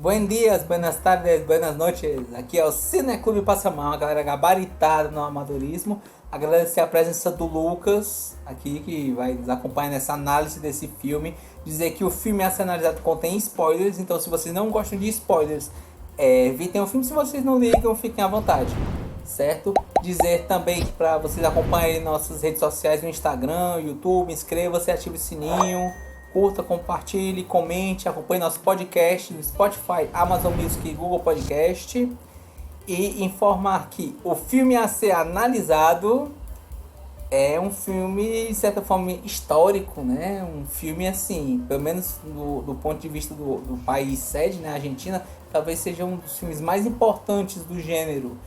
Bom dias, buenas tardes, buenas noches. Aqui é o Cineclube Passamão, a galera gabaritada no amadorismo. Agradecer a presença do Lucas aqui, que vai nos acompanhar nessa análise desse filme. Dizer que o filme a ser analisado contém spoilers, então se vocês não gostam de spoilers, evitem o filme. Se vocês não ligam, fiquem à vontade, certo? Dizer também que para vocês acompanharem nossas redes sociais no Instagram, YouTube, inscreva-se, ative o sininho. Curta, compartilhe, comente, acompanhe nosso podcast no Spotify, Amazon Music e Google Podcast. E informar que o filme a ser analisado é um filme, de certa forma, histórico, né? Um filme assim, pelo menos do ponto de vista do país sede, né? Argentina, talvez seja um dos filmes mais importantes do gênero.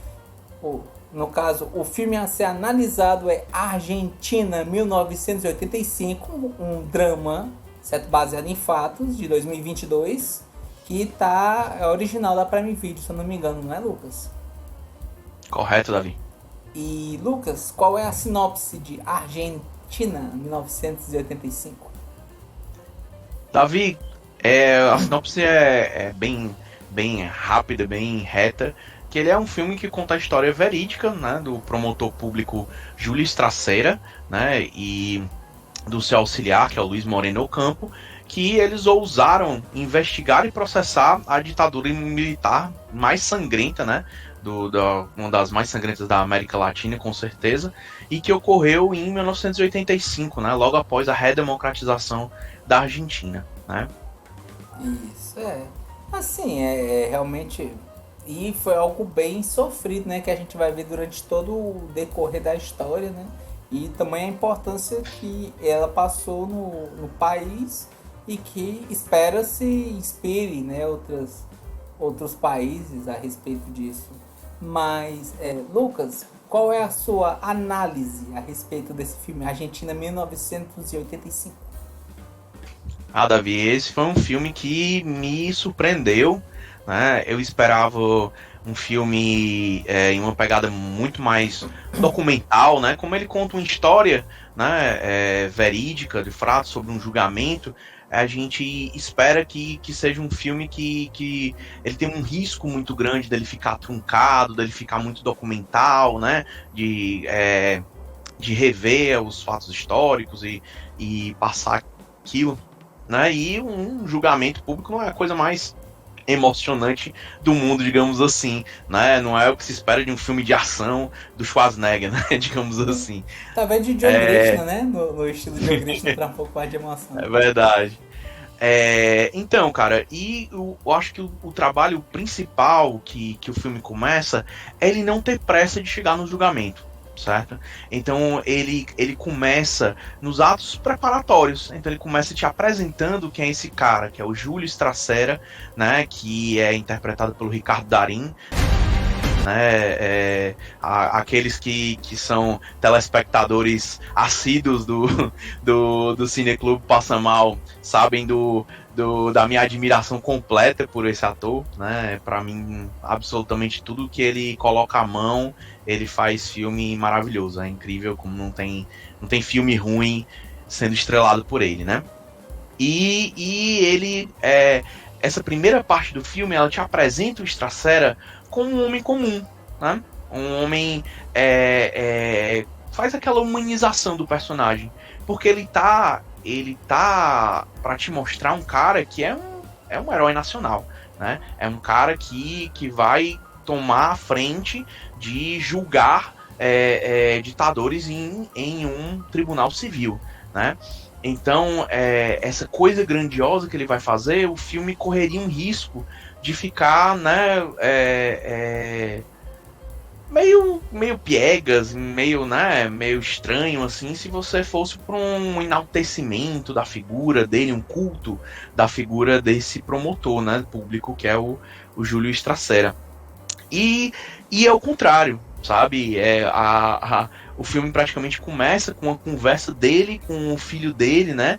No caso, o filme a ser analisado é Argentina 1985, um drama, certo, baseado em fatos, de 2022, que é original da Prime Video, se eu não me engano, não é, Lucas? Correto, Davi. E, Lucas, qual é a sinopse de Argentina 1985? Davi, a sinopse é bem rápida, bem reta, que ele é um filme que conta a história verídica, né, do promotor público Júlio Straceira, né, e do seu auxiliar, que é o Luiz Moreno Ocampo, que eles ousaram investigar e processar a ditadura militar mais sangrenta, né, uma das mais sangrentas da América Latina, com certeza, e que ocorreu em 1985, né, logo após a redemocratização da Argentina, né. Isso, assim, realmente... E foi algo bem sofrido, né, que a gente vai ver durante todo o decorrer da história, né. E também a importância que ela passou no país e que espera-se inspire, né, outros países a respeito disso. Mas, Lucas, qual é a sua análise a respeito desse filme, Argentina 1985? Davi, esse foi um filme que me surpreendeu, né? Eu esperava um filme em uma pegada muito mais documental, né? Como ele conta uma história, né, verídica, de fato, sobre um julgamento, a gente espera que seja um filme que ele tem um risco muito grande dele ficar truncado, dele ficar muito documental, né? De rever os fatos históricos e passar aquilo, né? E um julgamento público não é a coisa mais emocionante do mundo, digamos assim, né? Não é o que se espera de um filme de ação do Schwarzenegger, né? Digamos assim. Talvez de John Grisham, né? No estilo de John Grisham, para um pouco mais de emoção. É verdade. Então, cara, eu acho que o trabalho principal que o filme começa é ele não ter pressa de chegar no julgamento, certo? Então ele começa nos atos preparatórios. Então ele começa te apresentando quem é esse cara, que é o Júlio Straceira, né? Que é interpretado pelo Ricardo Darín, né? Aqueles que são telespectadores assíduos do Cineclube Passa Mal sabem da minha admiração completa por esse ator, né? Para mim, absolutamente tudo que ele coloca a mão, ele faz filme maravilhoso. É incrível como não tem filme ruim sendo estrelado por ele, né? E ele, essa primeira parte do filme, ela te apresenta o Stracera como um homem comum, né? Um homem faz aquela humanização do personagem, porque ele tá para te mostrar um cara que é um herói nacional, né? É um cara que vai tomar a frente de julgar ditadores em um tribunal civil, né? Então, essa coisa grandiosa que ele vai fazer, o filme correria um risco de ficar, né, meio piegas, meio estranho, assim, se você fosse para um enaltecimento da figura dele, um culto da figura desse promotor, né, público, que é o Júlio Stracera. E é o contrário, sabe? O filme praticamente começa com uma conversa dele com o filho dele, né?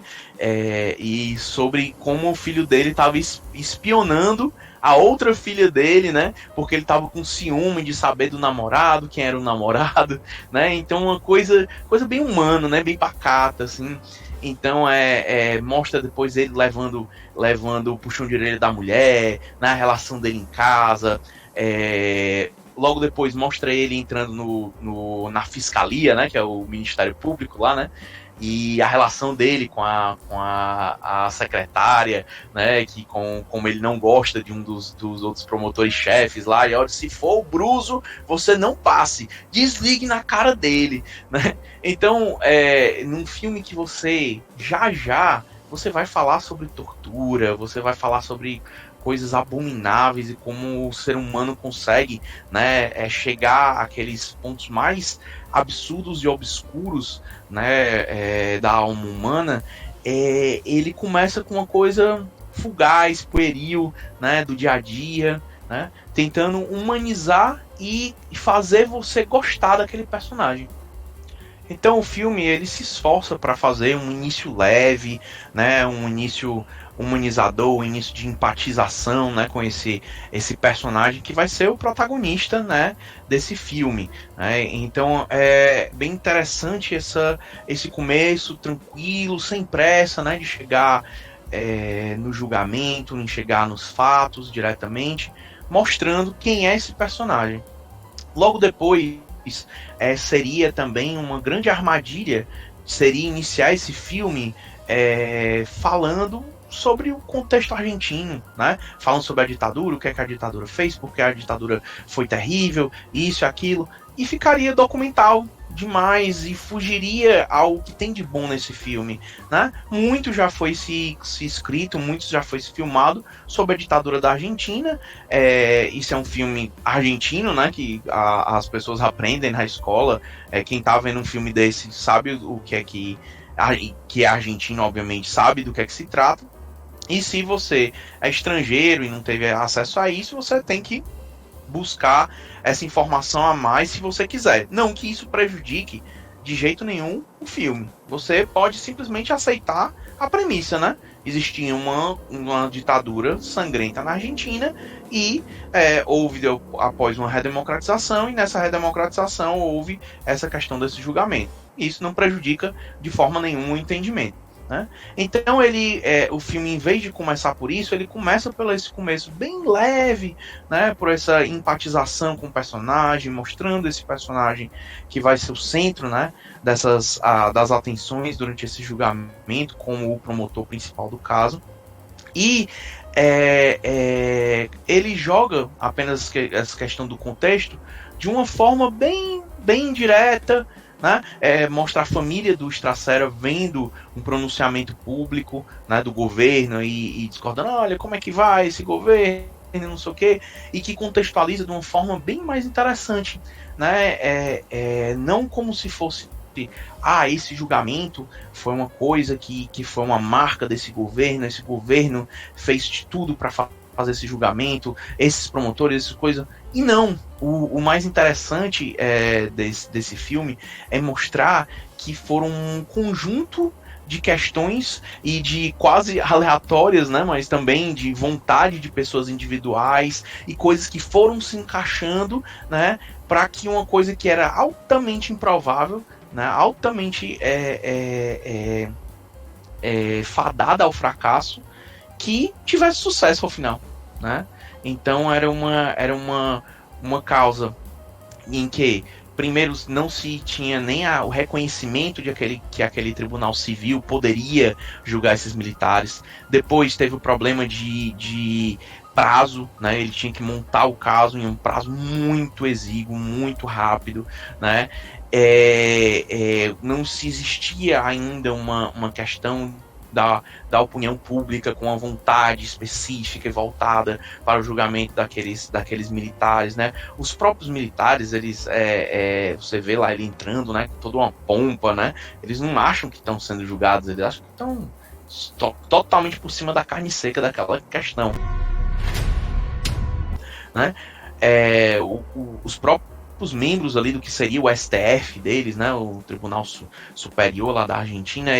E sobre como o filho dele estava espionando a outra filha dele, né? Porque ele estava com ciúme de saber do namorado, quem era o namorado, né? Então uma coisa bem humana, né? Bem pacata, assim. Então mostra depois ele levando o puxão de orelha da mulher, né, a relação dele em casa. Logo depois mostra ele entrando na fiscalia, né, que é o Ministério Público lá, né, e a relação dele com a secretária, né, que como ele não gosta de um dos outros promotores-chefes lá, e olha, se for o Bruso, você não passe, desligue na cara dele, né. Então, num filme que você você vai falar sobre tortura, você vai falar sobre coisas abomináveis e como o ser humano consegue, né, chegar àqueles pontos mais absurdos e obscuros, né, da alma humana. Ele começa com uma coisa fugaz, pueril, né, do dia a dia, né, tentando humanizar e fazer você gostar daquele personagem. Então o filme ele se esforça para fazer um início leve, né, um início humanizador, um início de empatização, né, com esse personagem que vai ser o protagonista, né, desse filme, né? Então é bem interessante esse começo tranquilo, sem pressa, né, de chegar no julgamento, em chegar nos fatos diretamente, mostrando quem é esse personagem. Logo depois seria também uma grande armadilha, seria iniciar esse filme falando sobre o contexto argentino, né? Falando sobre a ditadura, o que é que a ditadura fez, porque a ditadura foi terrível, isso e aquilo, e ficaria documental demais e fugiria ao que tem de bom nesse filme, né? Muito já foi se escrito, muito já foi se filmado sobre a ditadura da Argentina. Isso é um filme argentino, né? Que as pessoas aprendem na escola. Quem tá vendo um filme desse sabe o que é que é argentino, obviamente, sabe do que é que se trata. E se você é estrangeiro e não teve acesso a isso, você tem que buscar essa informação a mais se você quiser. Não que isso prejudique de jeito nenhum o filme. Você pode simplesmente aceitar a premissa, né? Existia uma ditadura sangrenta na Argentina e houve, após uma redemocratização, e nessa redemocratização houve essa questão desse julgamento. Isso não prejudica de forma nenhuma o entendimento, né? Então o filme, em vez de começar por isso, ele começa pelo esse começo bem leve, né, por essa empatização com o personagem, mostrando esse personagem que vai ser o centro, né, das atenções durante esse julgamento, como o promotor principal do caso. E ele joga apenas essa questão do contexto de uma forma bem direta, né? Mostra a família do Estracera vendo um pronunciamento público, né, do governo e discordando, olha, como é que vai esse governo, não sei o quê, e que contextualiza de uma forma bem mais interessante, né? Não como se fosse esse julgamento foi uma coisa que foi uma marca desse governo, esse governo fez de tudo para fazer esse julgamento, esses promotores, essas coisas. E não, o mais interessante desse filme é mostrar que foram um conjunto de questões e de quase aleatórias, né, mas também de vontade de pessoas individuais e coisas que foram se encaixando, né, para que uma coisa que era altamente improvável, né, altamente fadada ao fracasso, que tivesse sucesso ao final, né? Então era uma causa em que primeiro não se tinha nem o reconhecimento de que aquele tribunal civil poderia julgar esses militares. Depois teve o problema de prazo, né? Ele tinha que montar o caso em um prazo muito exíguo, muito rápido, né? Não se existia ainda uma questão da opinião pública com a vontade específica e voltada para o julgamento daqueles militares, né? Os próprios militares, eles você vê lá ele entrando, né, com toda uma pompa, né? Eles não acham que estão sendo julgados, eles acham que estão totalmente por cima da carne seca daquela questão, né? Os próprios membros ali do que seria o STF deles, né, o Tribunal Superior lá da Argentina,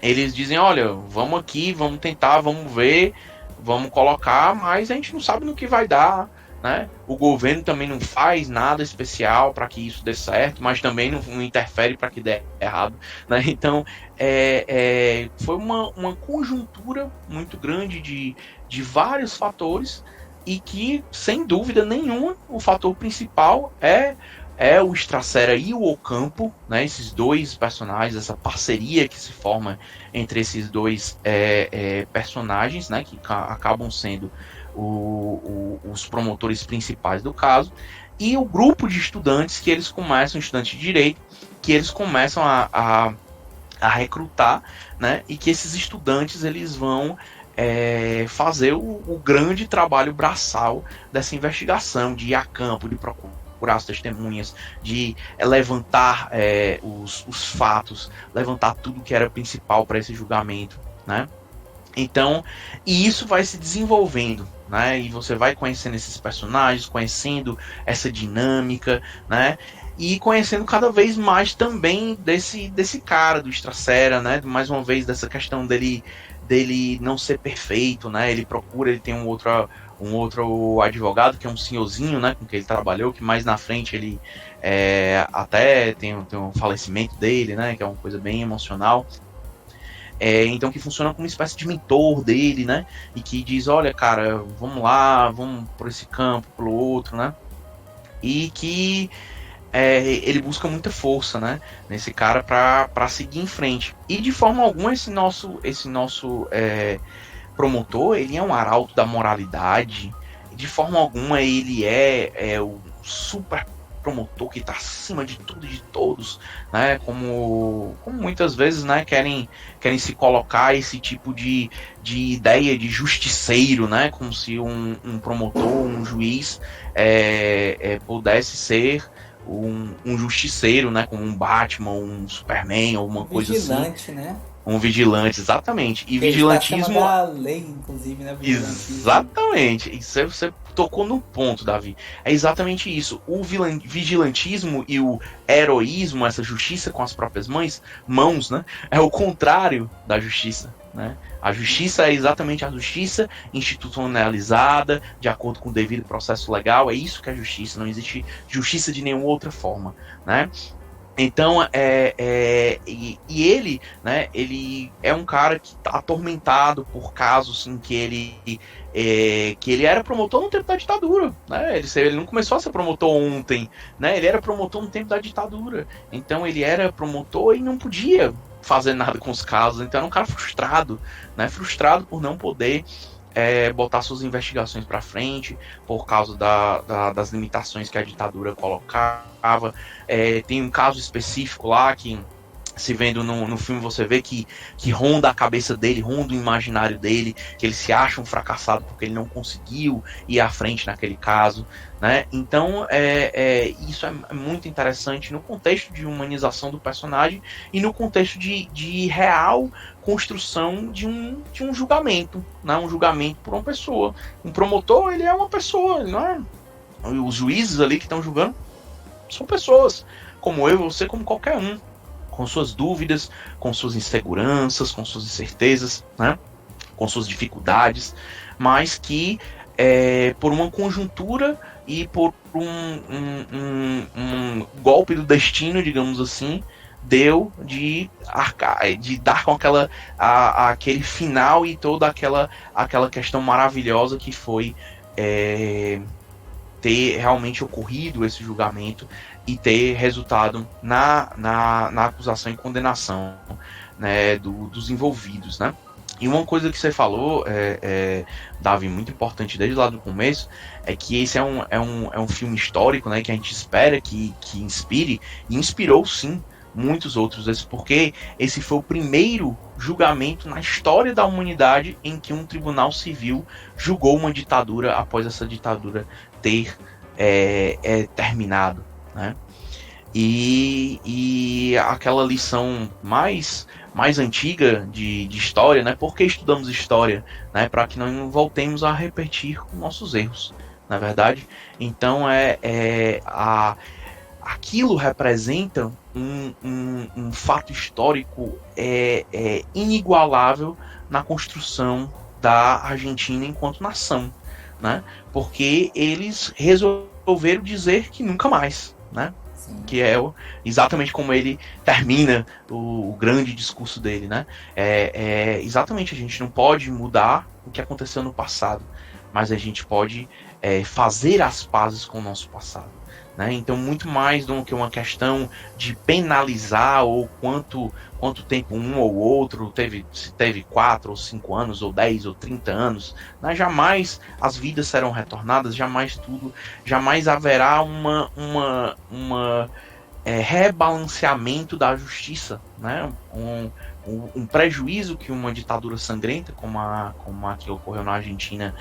eles dizem, olha, vamos aqui, vamos tentar, vamos ver, vamos colocar, mas a gente não sabe no que vai dar. né? O governo também não faz nada especial para que isso dê certo, mas também não interfere para que dê errado, né? Então, foi uma conjuntura muito grande de vários fatores e que, sem dúvida nenhuma, o fator principal é o Stracera e o Ocampo, né? Esses dois personagens, essa parceria que se forma entre esses dois personagens, né? Que acabam sendo os promotores principais do caso, e o grupo de estudantes que eles começam, estudantes de direito, que eles começam a recrutar, né? E que esses estudantes eles vão fazer o grande trabalho braçal dessa investigação, de ir a campo, de procurar as testemunhas, de levantar os fatos, levantar tudo que era principal para esse julgamento, né? Então, e isso vai se desenvolvendo, né? E você vai conhecendo esses personagens, conhecendo essa dinâmica, né? E conhecendo cada vez mais também desse cara do Stracera, né? Mais uma vez dessa questão dele não ser perfeito, né? Ele tem um outro advogado que é um senhorzinho, né? Com que ele trabalhou, que mais na frente ele até tem um falecimento dele, né? Que é uma coisa bem emocional. Então que funciona como uma espécie de mentor dele, né? E que diz, olha, cara, vamos lá, vamos por esse campo, pelo outro, né? E que ele busca muita força, né? Nesse cara para seguir em frente. E de forma alguma esse nosso promotor, ele é um arauto da moralidade. De forma alguma ele é o super promotor que está acima de tudo e de todos, né? Como muitas vezes, né, querem se colocar esse tipo de ideia de justiceiro, né? Como se um promotor, um juiz pudesse ser um justiceiro, né? Como um Batman, um Superman, ou uma coisa assim. Vigilante, né? Um vigilante, exatamente. E Que está vigilantismo. acima da lei, inclusive, né? Vigilantismo. Exatamente. Isso você tocou no ponto, Davi. É exatamente isso. O vigilantismo e o heroísmo, essa justiça com as próprias mãos, né? É o contrário da justiça, né? A justiça é exatamente a justiça institucionalizada, de acordo com o devido processo legal. É isso que é justiça. Não existe justiça de nenhuma outra forma, né? Então, e ele, né, ele é um cara que está atormentado por casos em que ele era promotor no tempo da ditadura, né? Ele não começou a ser promotor ontem, né? Ele era promotor no tempo da ditadura. Então ele era promotor e não podia fazer nada com os casos. Então era um cara frustrado, né? Frustrado por não poder botar suas investigações para frente por causa das limitações que a ditadura colocava. Tem um caso específico lá que, se vendo no filme, você vê que ronda a cabeça dele, ronda o imaginário dele, que ele se acha um fracassado porque ele não conseguiu ir à frente naquele caso, né? Então isso é muito interessante no contexto de humanização do personagem e no contexto de real construção de um julgamento, né? Um julgamento por uma pessoa. Um promotor, ele é uma pessoa, ele não é... Os juízes ali que estão julgando são pessoas, como eu, você, como qualquer um, com suas dúvidas, com suas inseguranças, com suas incertezas, né? Com suas dificuldades, mas que por uma conjuntura e por um golpe do destino, digamos assim, deu de dar com aquele final e toda aquela questão maravilhosa que foi ter realmente ocorrido esse julgamento e ter resultado na acusação e condenação, né, dos envolvidos, né? E uma coisa que você falou, Davi, muito importante desde lá do começo, é que esse é um filme histórico, né, que a gente espera que inspire, e inspirou sim muitos outros, porque esse foi o primeiro julgamento na história da humanidade em que um tribunal civil julgou uma ditadura após essa ditadura ter terminado, né? E aquela lição mais antiga de história, né? Por que estudamos história? Né? Para que não voltemos a repetir nossos erros, na verdade. Então aquilo representa um fato histórico inigualável na construção da Argentina enquanto nação. né? Porque eles resolveram dizer que nunca mais, né? Sim. Que é exatamente como ele termina o grande discurso dele, né? Exatamente, a gente não pode mudar o que aconteceu no passado, mas a gente pode fazer as pazes com o nosso passado, né? Então, muito mais do que uma questão de penalizar ou quanto tempo um ou outro se teve 4 ou 5 anos, ou 10 ou 30 anos, né? Jamais as vidas serão retornadas, jamais haverá uma rebalanceamento da justiça, né? Um prejuízo que uma ditadura sangrenta, como a que ocorreu na Argentina,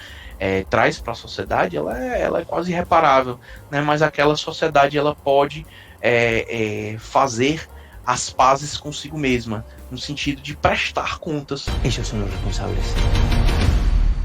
traz para a sociedade, ela é quase irreparável, né? Mas aquela sociedade ela pode fazer as pazes consigo mesma, no sentido de prestar contas. Ellos son los responsables.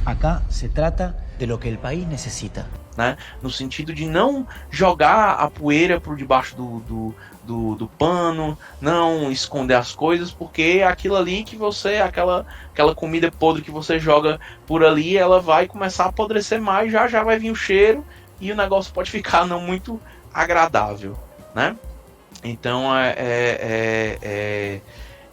Acá se trata de lo que el país necesita. Né? No sentido de não jogar a poeira por debaixo do pano, não esconder as coisas, porque aquilo ali que você, aquela comida podre que você joga por ali, ela vai começar a apodrecer mais, já vai vir o cheiro e o negócio pode ficar não muito agradável, né? Então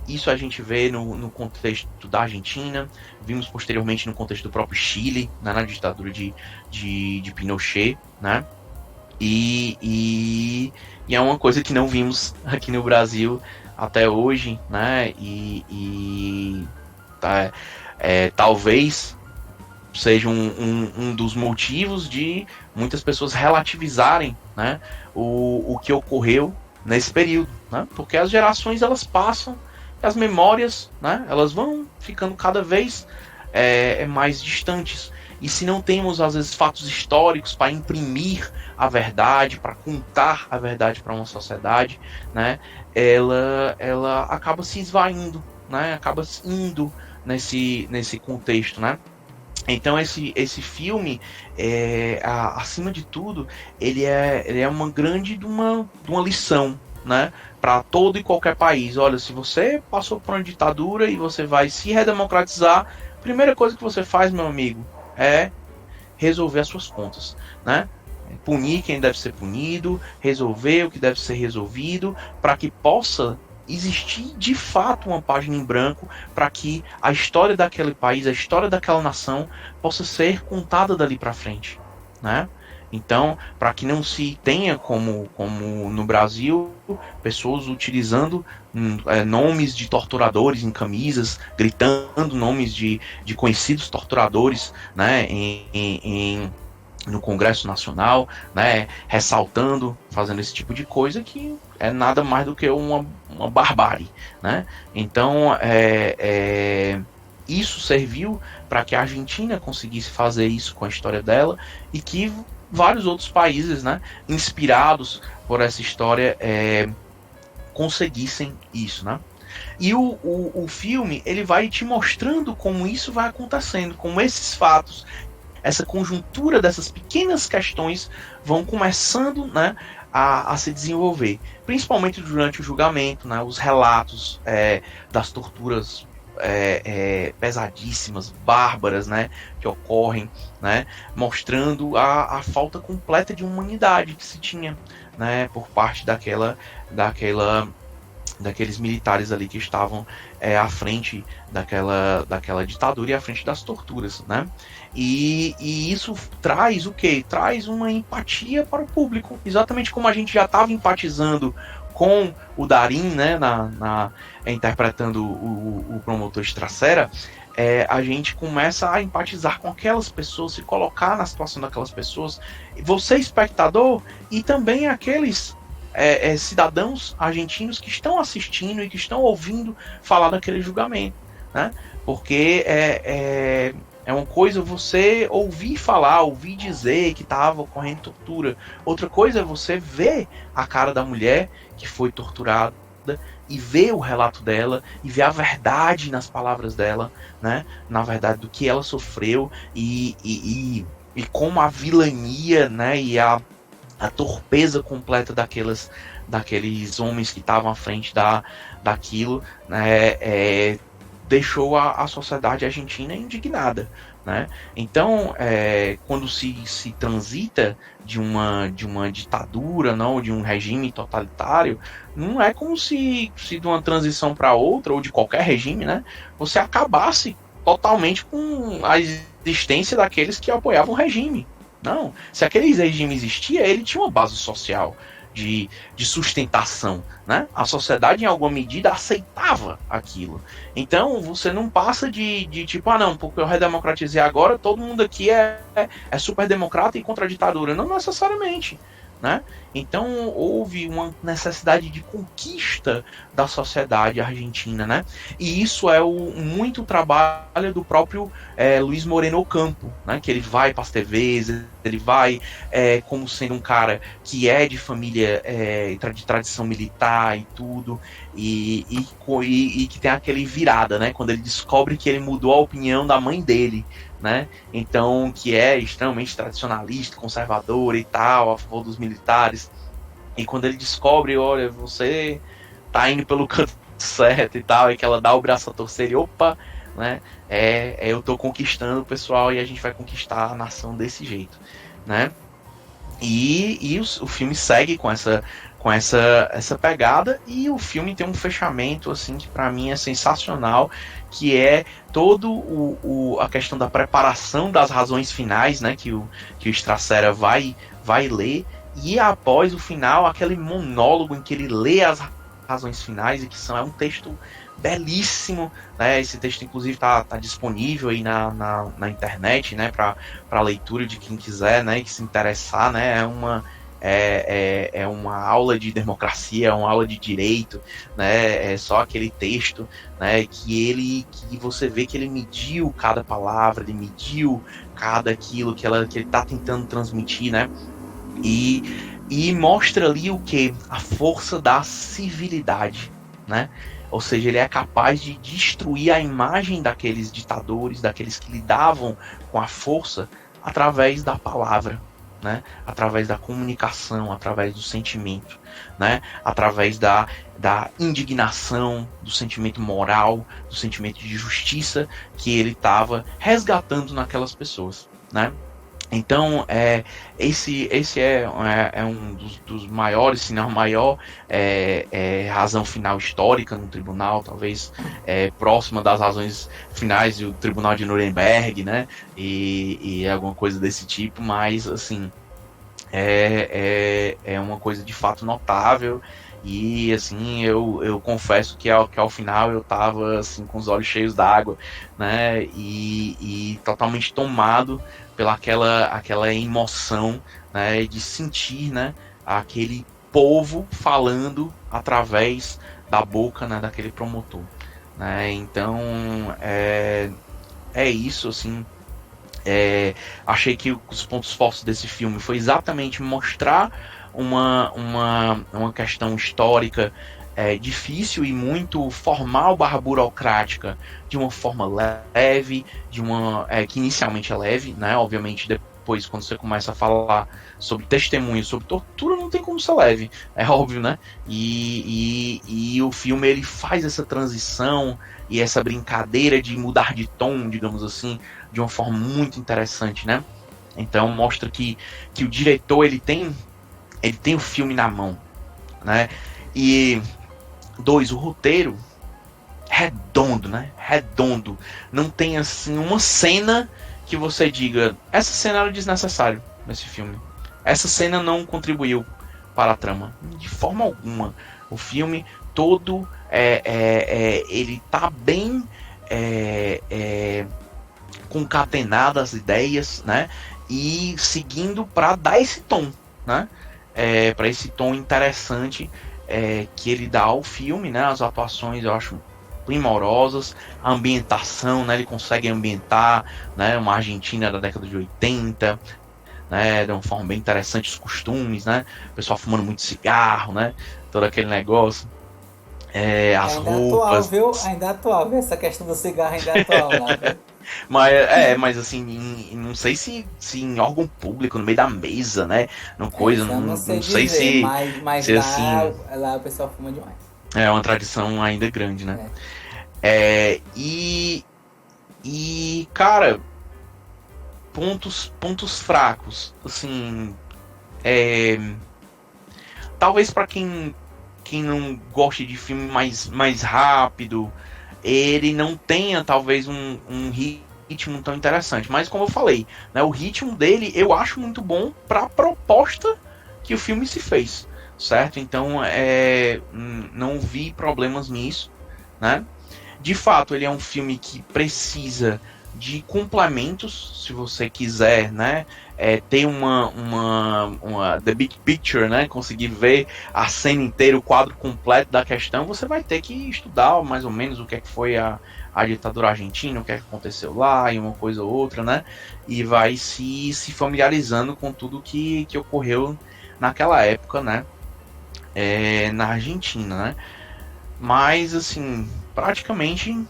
isso a gente vê no contexto da Argentina, vimos posteriormente no contexto do próprio Chile, né, na ditadura de Pinochet, né? E é uma coisa que não vimos aqui no Brasil até hoje, né? Talvez seja um dos motivos de muitas pessoas relativizarem, né, o que ocorreu nesse período, né? Porque as gerações elas passam, as memórias, né, elas vão ficando cada vez mais distantes. E se não temos, às vezes, fatos históricos para imprimir a verdade, para contar a verdade para uma sociedade, né, ela acaba se esvaindo, né, acaba indo nesse contexto, né. Então esse filme, acima de tudo, ele é uma grande de uma lição, né, para todo e qualquer país. Olha, se você passou por uma ditadura e você vai se redemocratizar, a primeira coisa que você faz, meu amigo, é resolver as suas contas, né? Punir quem deve ser punido, resolver o que deve ser resolvido, para que possa existir de fato uma página em branco, para que a história daquele país, a história daquela nação possa ser contada dali para frente, né? Então, para que não se tenha como no Brasil, pessoas utilizando nomes de torturadores em camisas, gritando nomes de conhecidos torturadores, né, no Congresso Nacional, né, ressaltando, fazendo esse tipo de coisa, que é nada mais do que uma barbárie, né? Então, isso serviu para que a Argentina conseguisse fazer isso com a história dela, e que vários outros países, né, inspirados por essa história, conseguissem isso, né? E o filme, ele vai te mostrando como isso vai acontecendo, como esses fatos, essa conjuntura dessas pequenas questões vão começando, né, a se desenvolver, principalmente durante o julgamento, né, os relatos das torturas pesadíssimas, bárbaras, né, que ocorrem, né, mostrando a falta completa de humanidade que se tinha, né, por parte daqueles militares ali que estavam à frente daquela ditadura e à frente das torturas, né? E isso traz o quê? Traz uma empatia para o público, exatamente como a gente já estava empatizando com o Darín, né, interpretando o promotor Estracera. A gente começa a empatizar com aquelas pessoas, se colocar na situação daquelas pessoas, você espectador, e também aqueles cidadãos argentinos que estão assistindo e que estão ouvindo falar daquele julgamento, né? Porque é uma coisa você ouvir falar, ouvir dizer que estava ocorrendo tortura. Outra coisa é você ver a cara da mulher que foi torturada e ver o relato dela e ver a verdade nas palavras dela, né? Na verdade, do que ela sofreu e como a vilania, né? E a torpeza completa daqueles homens que estavam à frente daquilo, né, deixou a sociedade argentina indignada, né? Então, quando se transita de uma ditadura, não, de um regime totalitário, não é como se de uma transição para outra, ou de qualquer regime, né, você acabasse totalmente com a existência daqueles que apoiavam o regime. Não, se aquele regime existia, ele tinha uma base social de sustentação, né? A sociedade, em alguma medida, aceitava aquilo. Então, você não passa de tipo, não, porque eu redemocratizei agora, todo mundo aqui é super democrata e contra a ditadura. Não necessariamente, né? Então, houve uma necessidade de conquista da sociedade argentina, né? E isso é muito trabalho do próprio Luiz Moreno Ocampo, né? Que ele vai para as TVs, ele vai como sendo um cara que é de família de tradição militar e tudo, e que tem aquele virada, né? Quando ele descobre que ele mudou a opinião da mãe dele, né? Então, que é extremamente tradicionalista, conservador e tal, a favor dos militares. E quando ele descobre, olha, você tá indo pelo canto certo e tal, e que ela dá o braço a torcer e opa, né? Eu tô conquistando o pessoal e a gente vai conquistar a nação desse jeito, né? E o filme segue com essa pegada, e o filme tem um fechamento assim que para mim é sensacional, que é todo a questão da preparação das razões finais, né, que o Stracera vai ler, e após o final aquele monólogo em que ele lê as razões finais, e que é um texto belíssimo, né? Esse texto inclusive tá disponível aí na internet, né, para leitura de quem quiser, né, que se interessar, né? É uma aula de democracia, é uma aula de direito, né? É só aquele texto, né, que você vê que ele mediu cada palavra, ele mediu cada aquilo que ele tá tentando transmitir, né? E mostra ali o que? A força da civilidade, né? Ou seja, ele é capaz de destruir a imagem daqueles ditadores, daqueles que lidavam com a força, através da palavra, né? Através da comunicação, através do sentimento, né? Através da indignação, do sentimento moral, do sentimento de justiça que ele estava resgatando naquelas pessoas, né? Então, esse é um dos maiores, se não a maior razão final histórica no tribunal, talvez próxima das razões finais do Tribunal de Nuremberg, né? E alguma coisa desse tipo, mas, assim, é uma coisa de fato notável. E, assim, eu confesso que ao final eu tava, assim, com os olhos cheios d'água, né? E totalmente tomado pela aquela emoção, né, de sentir, né, aquele povo falando através da boca, né, daquele promotor, né? Então é isso, assim. Achei que os pontos fortes desse filme foi exatamente mostrar uma questão histórica difícil e muito formal / burocrática, de uma forma leve, que inicialmente é leve, né? Obviamente depois, quando você começa a falar sobre testemunho, sobre tortura, não tem como ser leve, é óbvio, né? E o filme, ele faz essa transição e essa brincadeira de mudar de tom, digamos assim, de uma forma muito interessante, né? Então mostra que o diretor, ele tem o filme na mão, né? E o roteiro redondo, né? Redondo. Não tem, assim, uma cena que você diga, essa cena era desnecessária nesse filme. Essa cena não contribuiu para a trama. De forma alguma. O filme todo ele tá bem concatenado as ideias, né? E seguindo para dar esse tom, né? Para esse tom interessante que ele dá ao filme, né? As atuações eu acho primorosas, a ambientação, né? Ele consegue ambientar, né, uma Argentina da década de 80, né? De uma forma bem interessante, os costumes, né? O pessoal fumando muito cigarro, né? Todo aquele negócio. As roupas. Ainda atual, viu? Essa questão do cigarro ainda é atual, né? Mas assim, não sei se em órgão público, no meio da mesa, né? Não coisa, não sei se. Mas se lá, assim, lá o pessoal fuma demais. é uma tradição ainda grande, né? Cara, pontos fracos, assim, talvez para quem não goste de filme mais rápido, ele não tenha talvez um ritmo tão interessante. Mas como eu falei, né, o ritmo dele eu acho muito bom para a proposta que o filme se fez, certo? Então não vi problemas nisso, né? De fato, ele é um filme que precisa de complementos, se você quiser, né? Ter uma the big picture, né? Conseguir ver a cena inteira, o quadro completo da questão, você vai ter que estudar mais ou menos o que é que foi a ditadura argentina, o que é que aconteceu lá, e uma coisa ou outra, né? E vai se familiarizando com tudo que ocorreu naquela época, né? Na Argentina, né? Mas, assim, praticamente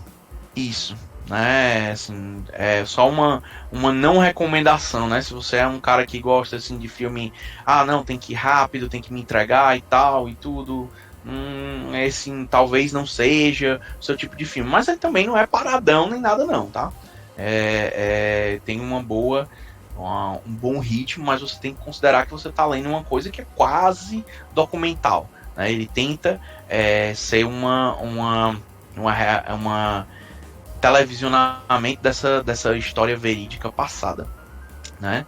isso, né? Assim, é só uma não recomendação, né? Se você é um cara que gosta, assim, de filme, não, tem que ir rápido, tem que me entregar e tal, e tudo, assim, talvez não seja o seu tipo de filme. Mas ele também não é paradão nem nada não, tá? Tem um bom ritmo, mas você tem que considerar que você tá lendo uma coisa que é quase documental, né? Ele tenta ser uma televisionamento dessa história verídica passada, né?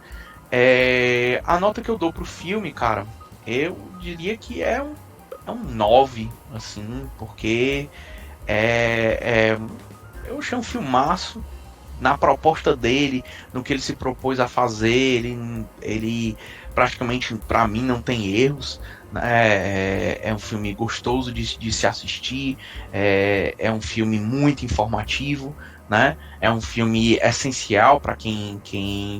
A nota que eu dou pro filme, cara, eu diria que é um 9, assim, porque eu achei um filmaço na proposta dele, no que ele se propôs a fazer. Ele praticamente, para mim, não tem erros, né? É um filme gostoso de se assistir, é um filme muito informativo, né? É um filme essencial para quem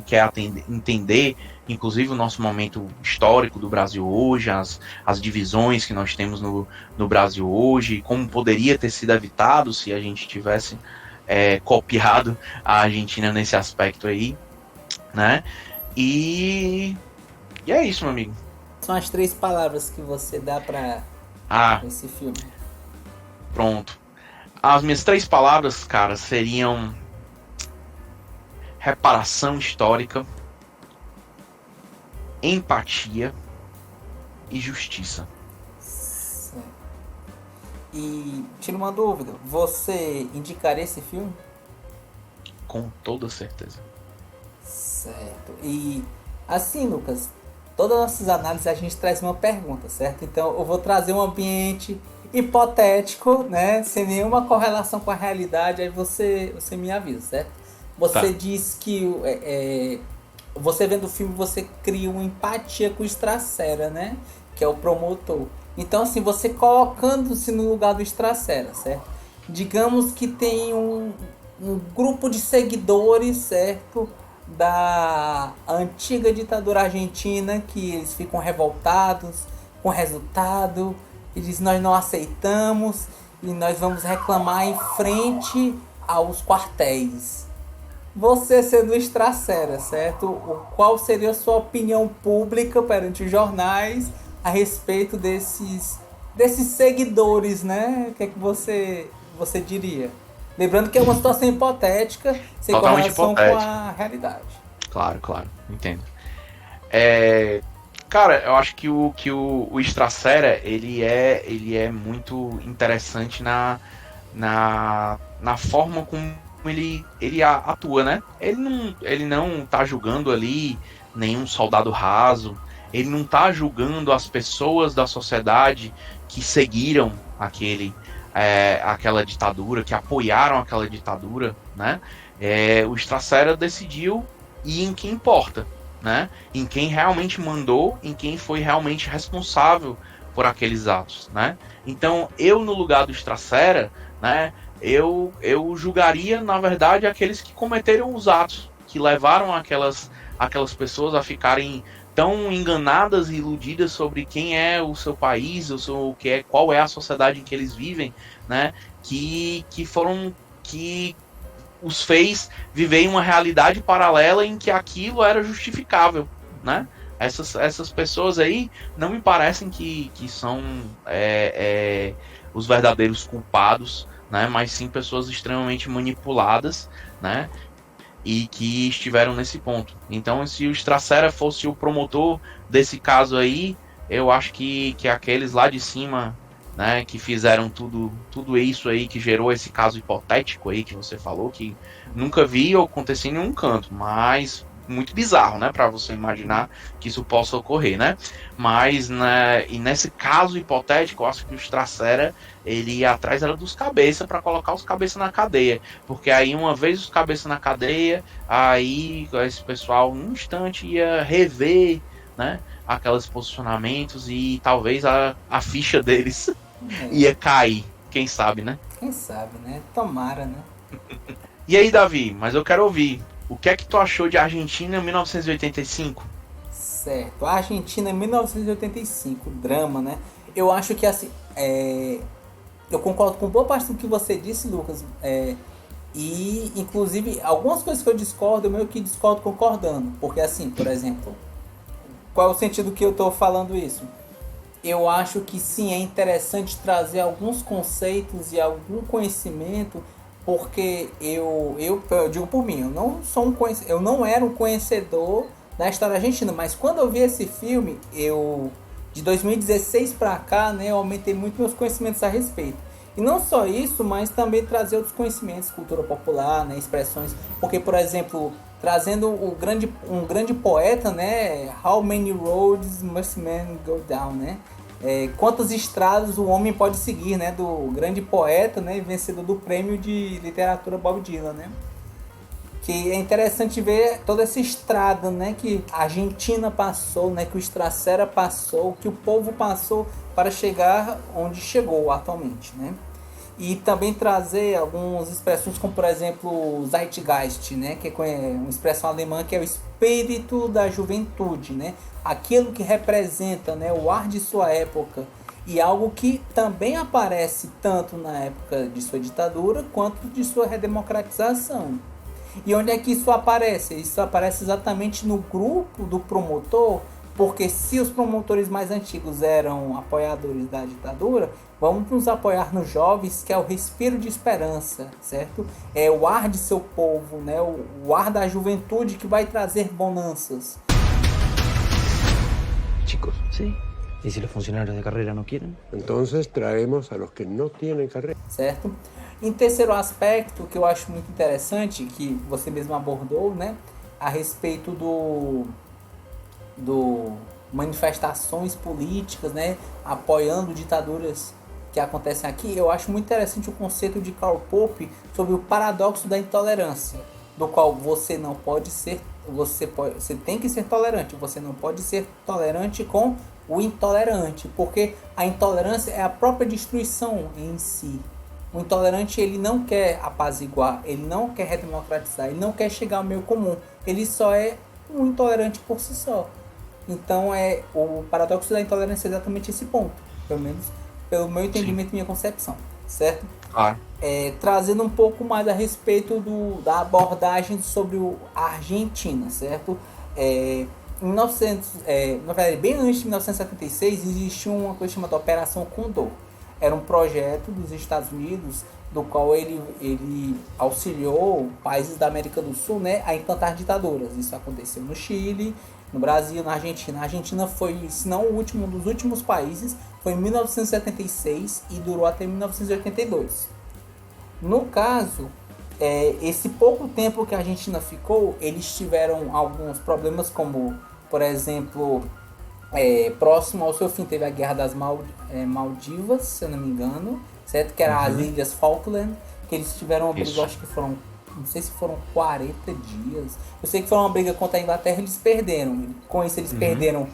quer entender, inclusive, o nosso momento histórico do Brasil hoje, as divisões que nós temos no Brasil hoje, como poderia ter sido evitado se a gente tivesse copiado a Argentina nesse aspecto aí, né? E é isso, meu amigo. São as 3 palavras que você dá pra esse filme. Pronto. As minhas 3 palavras, cara, seriam reparação histórica, empatia e justiça. Certo. E tira uma dúvida, você indicaria esse filme? Com toda certeza. Certo. E assim, Lucas, todas as nossas análises a gente traz uma pergunta, certo? Então eu vou trazer um ambiente hipotético, né? Sem nenhuma correlação com a realidade, aí você me avisa, certo? Você diz que você vendo o filme, você cria uma empatia com o Estracera, né? Que é o promotor. Então, assim, você colocando-se no lugar do Estracera, certo? Digamos que tem um grupo de seguidores, certo? Da antiga ditadura argentina, que eles ficam revoltados com o resultado. E dizem, nós não aceitamos e nós vamos reclamar em frente aos quartéis. Você sendo Estracera, certo? Qual seria a sua opinião pública perante os jornais a respeito desses seguidores, né? O que é que você diria? Lembrando que é uma situação hipotética, sem Totalmente correlação hipotética. com a realidade. Claro, entendo. Cara, eu acho que o Estracera, ele é muito interessante na forma como ele atua, né? Ele não tá julgando ali nenhum soldado raso, ele não tá julgando as pessoas da sociedade que seguiram aquela ditadura, que apoiaram aquela ditadura, né? O Estracera decidiu ir em quem importa, né? Em quem realmente mandou, em quem foi realmente responsável por aqueles atos, né? Então, eu no lugar do Estracera, né? Eu julgaria, na verdade, aqueles que cometeram os atos, que levaram aquelas pessoas a ficarem tão enganadas e iludidas sobre quem é o seu país, qual é a sociedade em que eles vivem, né? Que os fez viver em uma realidade paralela em que aquilo era justificável, né? Essas pessoas aí não me parecem que são os verdadeiros culpados né? Mas sim pessoas extremamente manipuladas, né? E que estiveram nesse ponto. Então, se o Stracera fosse o promotor desse caso aí, eu acho que aqueles lá de cima, né, que fizeram tudo isso aí, que gerou esse caso hipotético aí que você falou, que nunca vi ou acontecer em nenhum canto, mas muito bizarro, né, para você imaginar que isso possa ocorrer, né? Mas, né, e nesse caso hipotético, eu acho que o Stracera, ele ia atrás era dos cabeças para colocar os cabeças na cadeia, porque aí uma vez os cabeças na cadeia, aí esse pessoal num instante ia rever, né, aqueles posicionamentos e talvez a ficha deles ia cair, quem sabe, né? Quem sabe, né? Tomara, né? E aí, Davi, mas eu quero ouvir, o que é que tu achou de Argentina em 1985? Certo. A Argentina em 1985, drama, né? Eu acho que assim, eu concordo com boa parte do que você disse, Lucas. E inclusive algumas coisas que eu discordo, eu meio que discordo concordando. Porque assim, por exemplo, qual é o sentido que eu estou falando isso? Eu acho que sim, é interessante trazer alguns conceitos e algum conhecimento, porque eu digo por mim, eu não era um conhecedor da história argentina, mas quando eu vi esse filme, de 2016 para cá, né, eu aumentei muito meus conhecimentos a respeito. E não só isso, mas também trazer outros conhecimentos, cultura popular, né, expressões, porque por exemplo, trazendo um grande poeta, né, How many roads must man go down, né? Quantas estradas o homem pode seguir, né? Do grande poeta, né? Vencedor do prêmio de literatura Bob Dylan, né? Que é interessante ver toda essa estrada, né? Que a Argentina passou, né? Que o Stracera passou, que o povo passou para chegar onde chegou atualmente, né? E também trazer algumas expressões como, por exemplo, Zeitgeist, né? Que é uma expressão alemã que é o espírito da juventude, né? Aquilo que representa, né, o ar de sua época. E algo que também aparece tanto na época de sua ditadura quanto de sua redemocratização. E onde é que isso aparece? Isso aparece exatamente no grupo do promotor, porque se os promotores mais antigos eram apoiadores da ditadura, vamos nos apoiar nos jovens, que é o respiro de esperança, certo? É o ar de seu povo, né? O ar da juventude que vai trazer bonanças. Chicos, ¿sí? ¿Y si los funcionarios de carrera no quieren? Entonces traemos a los que no tienen carrera. Certo? Em terceiro aspecto, que eu acho muito interessante, que você mesmo abordou, né? A respeito do manifestações políticas, né? Apoiando ditaduras que acontecem aqui, eu acho muito interessante o conceito de Karl Popper sobre o paradoxo da intolerância, do qual você não pode ser, você tem que ser tolerante, você não pode ser tolerante com o intolerante, porque a intolerância é a própria destruição em si. O intolerante, ele não quer apaziguar, ele não quer redemocratizar, ele não quer chegar ao meio comum, ele só é um intolerante por si só. Então o paradoxo da intolerância é exatamente esse ponto, pelo menos pelo meu entendimento e minha concepção, certo? Claro. Trazendo um pouco mais a respeito da abordagem sobre a Argentina, certo? Na verdade, bem antes de 1976, existia uma coisa chamada Operação Condor. Era um projeto dos Estados Unidos, do qual ele auxiliou países da América do Sul, né, a implantar ditaduras. Isso aconteceu no Chile, no Brasil, na Argentina. A Argentina foi, se não o último, um dos últimos países, foi em 1976 e durou até 1982. No caso, esse pouco tempo que a Argentina ficou, eles tiveram alguns problemas, como, por exemplo, próximo ao seu fim teve a Guerra das Maldivas, se eu não me engano, certo? Que era as Ilhas Falkland, que eles tiveram uma briga, acho que foram, não sei se foram 40 dias. Eu sei que foi uma briga contra a Inglaterra e eles perderam. Com isso eles perderam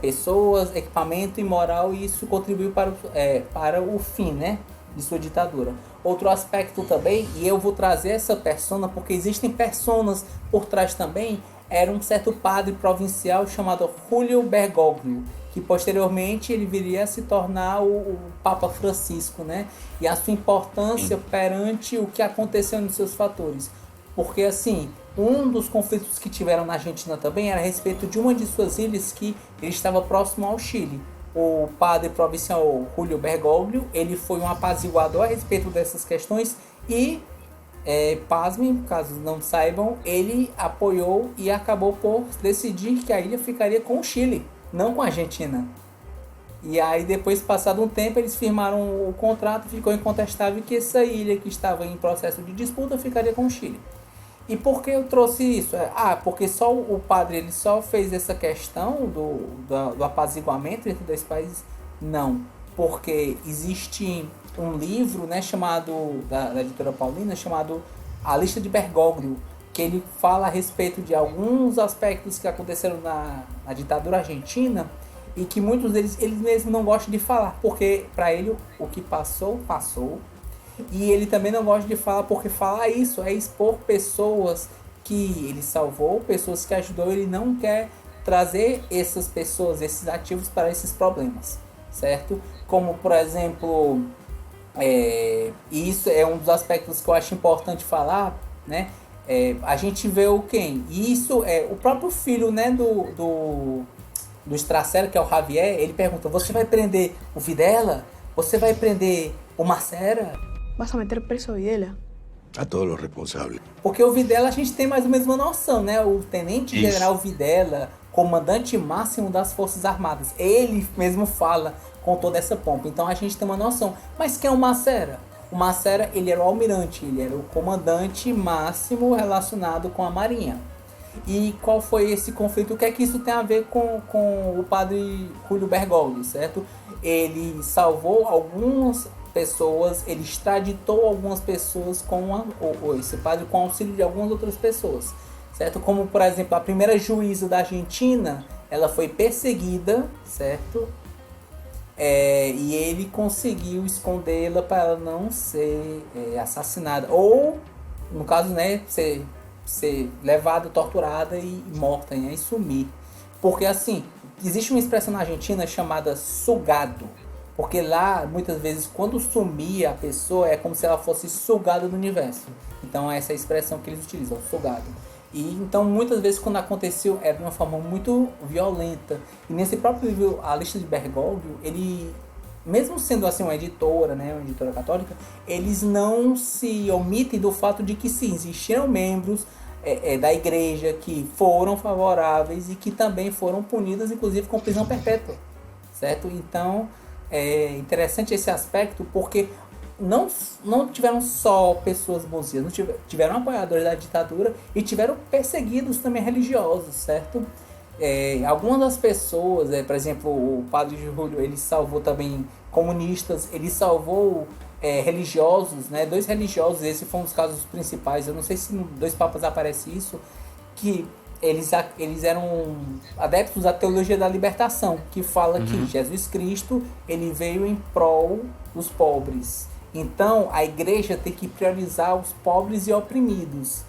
pessoas, equipamento e moral, e isso contribuiu para o fim, né, de sua ditadura. Outro aspecto também, e eu vou trazer essa persona porque existem personas por trás também, era um certo padre provincial chamado Julio Bergoglio, que posteriormente ele viria a se tornar o Papa Francisco, né? E a sua importância perante o que aconteceu nos seus fatores. Porque, assim, um dos conflitos que tiveram na Argentina também era a respeito de uma de suas ilhas que ele estava próximo ao Chile. o padre provincial Julio Bergoglio, ele foi um apaziguador a respeito dessas questões e, pasmem, caso não saibam, ele apoiou e acabou por decidir que a ilha ficaria com o Chile, não com a Argentina. E aí depois, passado um tempo, eles firmaram o contrato, ficou incontestável que essa ilha que estava em processo de disputa ficaria com o Chile. E por que eu trouxe isso? Porque só o padre ele só fez essa questão do apaziguamento entre dois países? Não, porque existe um livro, né, chamado, da editora Paulina, chamado A Lista de Bergoglio, que ele fala a respeito de alguns aspectos que aconteceram na ditadura argentina e que muitos deles ele mesmo não gosta de falar, porque para ele o que passou, passou. E ele também não gosta de falar, porque falar isso é expor pessoas que ele salvou, pessoas que ajudou. Ele não quer trazer essas pessoas, esses ativos para esses problemas, certo? Como, por exemplo, isso é um dos aspectos que eu acho importante falar, né? A gente vê o quem? E isso é o próprio filho, né, do Estracera, que é o Javier. Ele pergunta: você vai prender o Videla? Você vai prender o Macera? Vas a meter preso a Videla? A todos los responsables. Porque o Videla a gente tem mais ou menos uma noção, né? O Tenente General Videla, comandante máximo das Forças Armadas, ele mesmo fala com toda essa pompa. Então a gente tem uma noção. Mas quem é o Macera? O Macera, ele era o almirante, ele era o comandante máximo relacionado com a Marinha. E qual foi esse conflito? O que é que isso tem a ver com o padre Julio Bergoglio, certo? Ele salvou algumas pessoas, ele extraditou algumas pessoas esse padre com auxílio de algumas outras pessoas, certo? Como, por exemplo, a primeira juíza da Argentina, ela foi perseguida, certo? E ele conseguiu escondê-la para ela não ser assassinada, ou, no caso, né, ser levada, torturada e morta, né, e sumir. Porque, assim, existe uma expressão na Argentina chamada sugado. Porque lá, muitas vezes, quando sumia a pessoa, é como se ela fosse sugada do universo. Então, essa é a expressão que eles utilizam, sugado. E, então, muitas vezes, quando aconteceu, era de uma forma muito violenta. E nesse próprio livro, A Lista de Bergoglio, ele, mesmo sendo assim uma editora, né, uma editora católica, eles não se omitem do fato de que, sim, existiram membros da igreja que foram favoráveis e que também foram punidas, inclusive, com prisão perpétua. Certo? Então, é interessante esse aspecto, porque não tiveram só pessoas bonzinhas, não tiveram apoiadores da ditadura e tiveram perseguidos também religiosos, certo? Algumas das pessoas, por exemplo, o padre Júlio, ele salvou também comunistas, ele salvou religiosos, né? 2 religiosos, esse foi um dos casos principais. Eu não sei se no Dois Papas aparece isso, que eles eram adeptos da teologia da libertação, que fala que Jesus Cristo, ele veio em prol dos pobres. Então, a igreja tem que priorizar os pobres e oprimidos.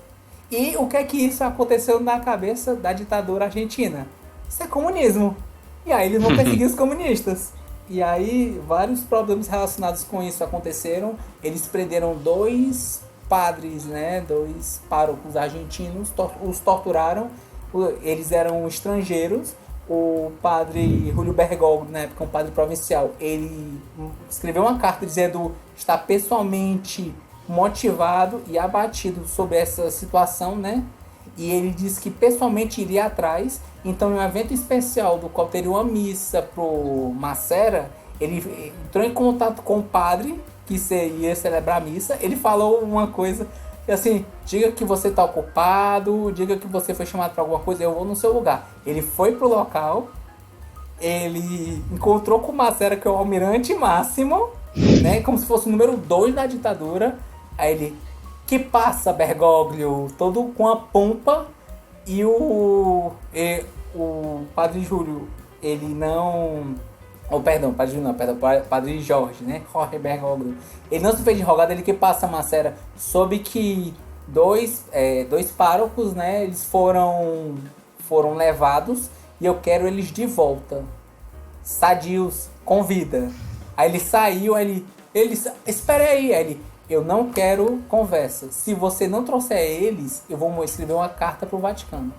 E o que é que isso aconteceu na cabeça da ditadura argentina? Isso é comunismo. E aí eles vão perseguir os comunistas. E aí vários problemas relacionados com isso aconteceram. Eles prenderam 2 padres, né, 2 párocos argentinos, os torturaram. Eles eram estrangeiros. O padre Julio Bergoglio, na época um padre provincial, ele escreveu uma carta dizendo estar pessoalmente motivado e abatido sobre essa situação, né? E ele disse que pessoalmente iria atrás. Então, em um evento especial do qual teria uma missa pro Macera, ele entrou em contato com o padre que ia celebrar a missa. Ele falou uma coisa assim: diga que você está ocupado, diga que você foi chamado para alguma coisa, eu vou no seu lugar. Ele foi pro local, ele encontrou com o Macera, que é o almirante máximo, né, como se fosse o número 2 da ditadura. Aí ele: que passa, Bergoglio? Todo com a pompa. E o padre Júlio, ele não... Padre Jorge, né? Jorge Bergoglio. Ele não se fez de rogado, ele: que passa, Macera? Soube que 2 párocos, né, eles foram levados e eu quero eles de volta, sadios, com vida. Aí ele saiu, ele espera aí, ele: eu não quero conversa. Se você não trouxer eles, eu vou escrever uma carta pro Vaticano.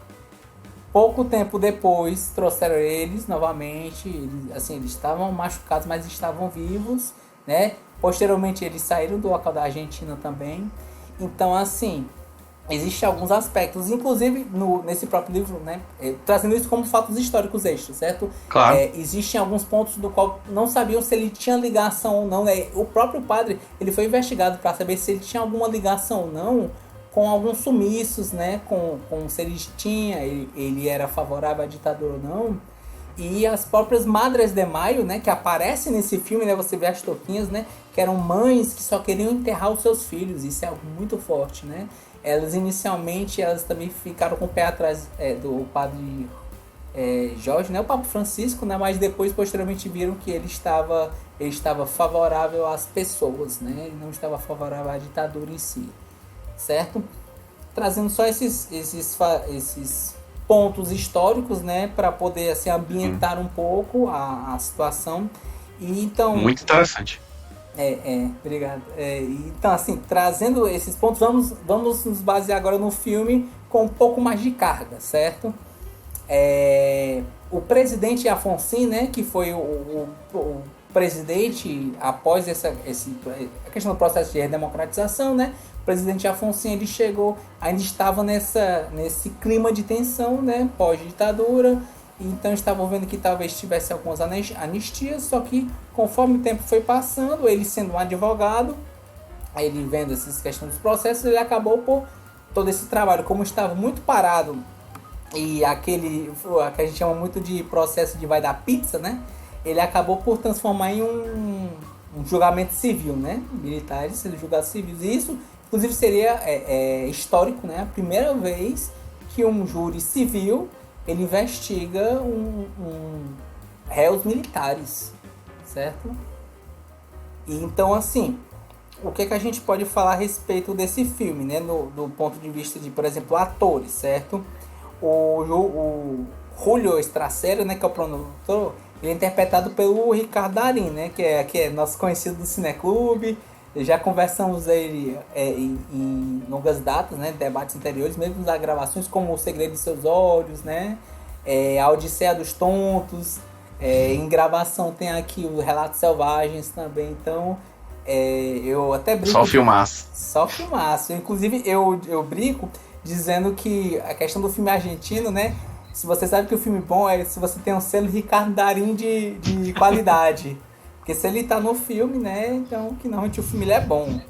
Pouco tempo depois, trouxeram eles novamente, eles estavam machucados, mas estavam vivos, né? Posteriormente, eles saíram do local da Argentina também. Então, assim, existem alguns aspectos, inclusive nesse próprio livro, né? Trazendo isso como fatos históricos extras, certo? Claro. Existem alguns pontos do qual não sabiam se ele tinha ligação ou não, né? O próprio padre, ele foi investigado para saber se ele tinha alguma ligação ou não com alguns sumiços, né? Com se ele era favorável à ditadura ou não. E as próprias Madres de Maio, né, que aparecem nesse filme, né, você vê as toquinhas, né, que eram mães que só queriam enterrar os seus filhos. Isso é algo muito forte, né? Elas inicialmente também ficaram com o pé atrás do padre Jorge, né, o Papa Francisco, né, mas depois posteriormente viram que ele estava favorável às pessoas, né, ele não estava favorável à ditadura em si, certo? Trazendo só esses pontos históricos, né, para poder assim ambientar um pouco a situação. E então muito interessante. Obrigado. Então, assim, trazendo esses pontos, vamos nos basear agora no filme com um pouco mais de carga, certo? O presidente Afonso, né, que foi o presidente após a questão do processo de redemocratização, né? O presidente Afonso, ele chegou, ainda estava nesse clima de tensão, né, pós-ditadura. Então estavam vendo que talvez tivesse algumas anistias, só que conforme o tempo foi passando, ele sendo um advogado, ele vendo essas questões dos processos, ele acabou por todo esse trabalho, como estava muito parado, e aquele que a gente chama muito de processo de vai dar pizza, né? Ele acabou por transformar em um julgamento civil, né? Militares sendo julgados civis. E isso, inclusive, seria histórico, né? A primeira vez que um júri civil ele investiga réus militares, certo? E então, assim, o que a gente pode falar a respeito desse filme, né? Do ponto de vista de, por exemplo, atores, certo? O Julio Estracero, né, que é o produtor, ele é interpretado pelo Ricardo Darín, né, que é nosso conhecido do Cineclube. Já conversamos ele em longas datas, né, debates anteriores, mesmo nas gravações, como O Segredo de Seus Olhos, né, A Odisseia dos Tontos, em gravação tem aqui o Relatos Selvagens também. Então eu até brinco... Só filmaço. Só filmaço. Inclusive eu brinco dizendo que a questão do filme argentino, né, se você sabe que o filme bom é se você tem um selo Ricardo Darín de qualidade. Porque se ele tá no filme, né, então que normalmente o filme ele é bom.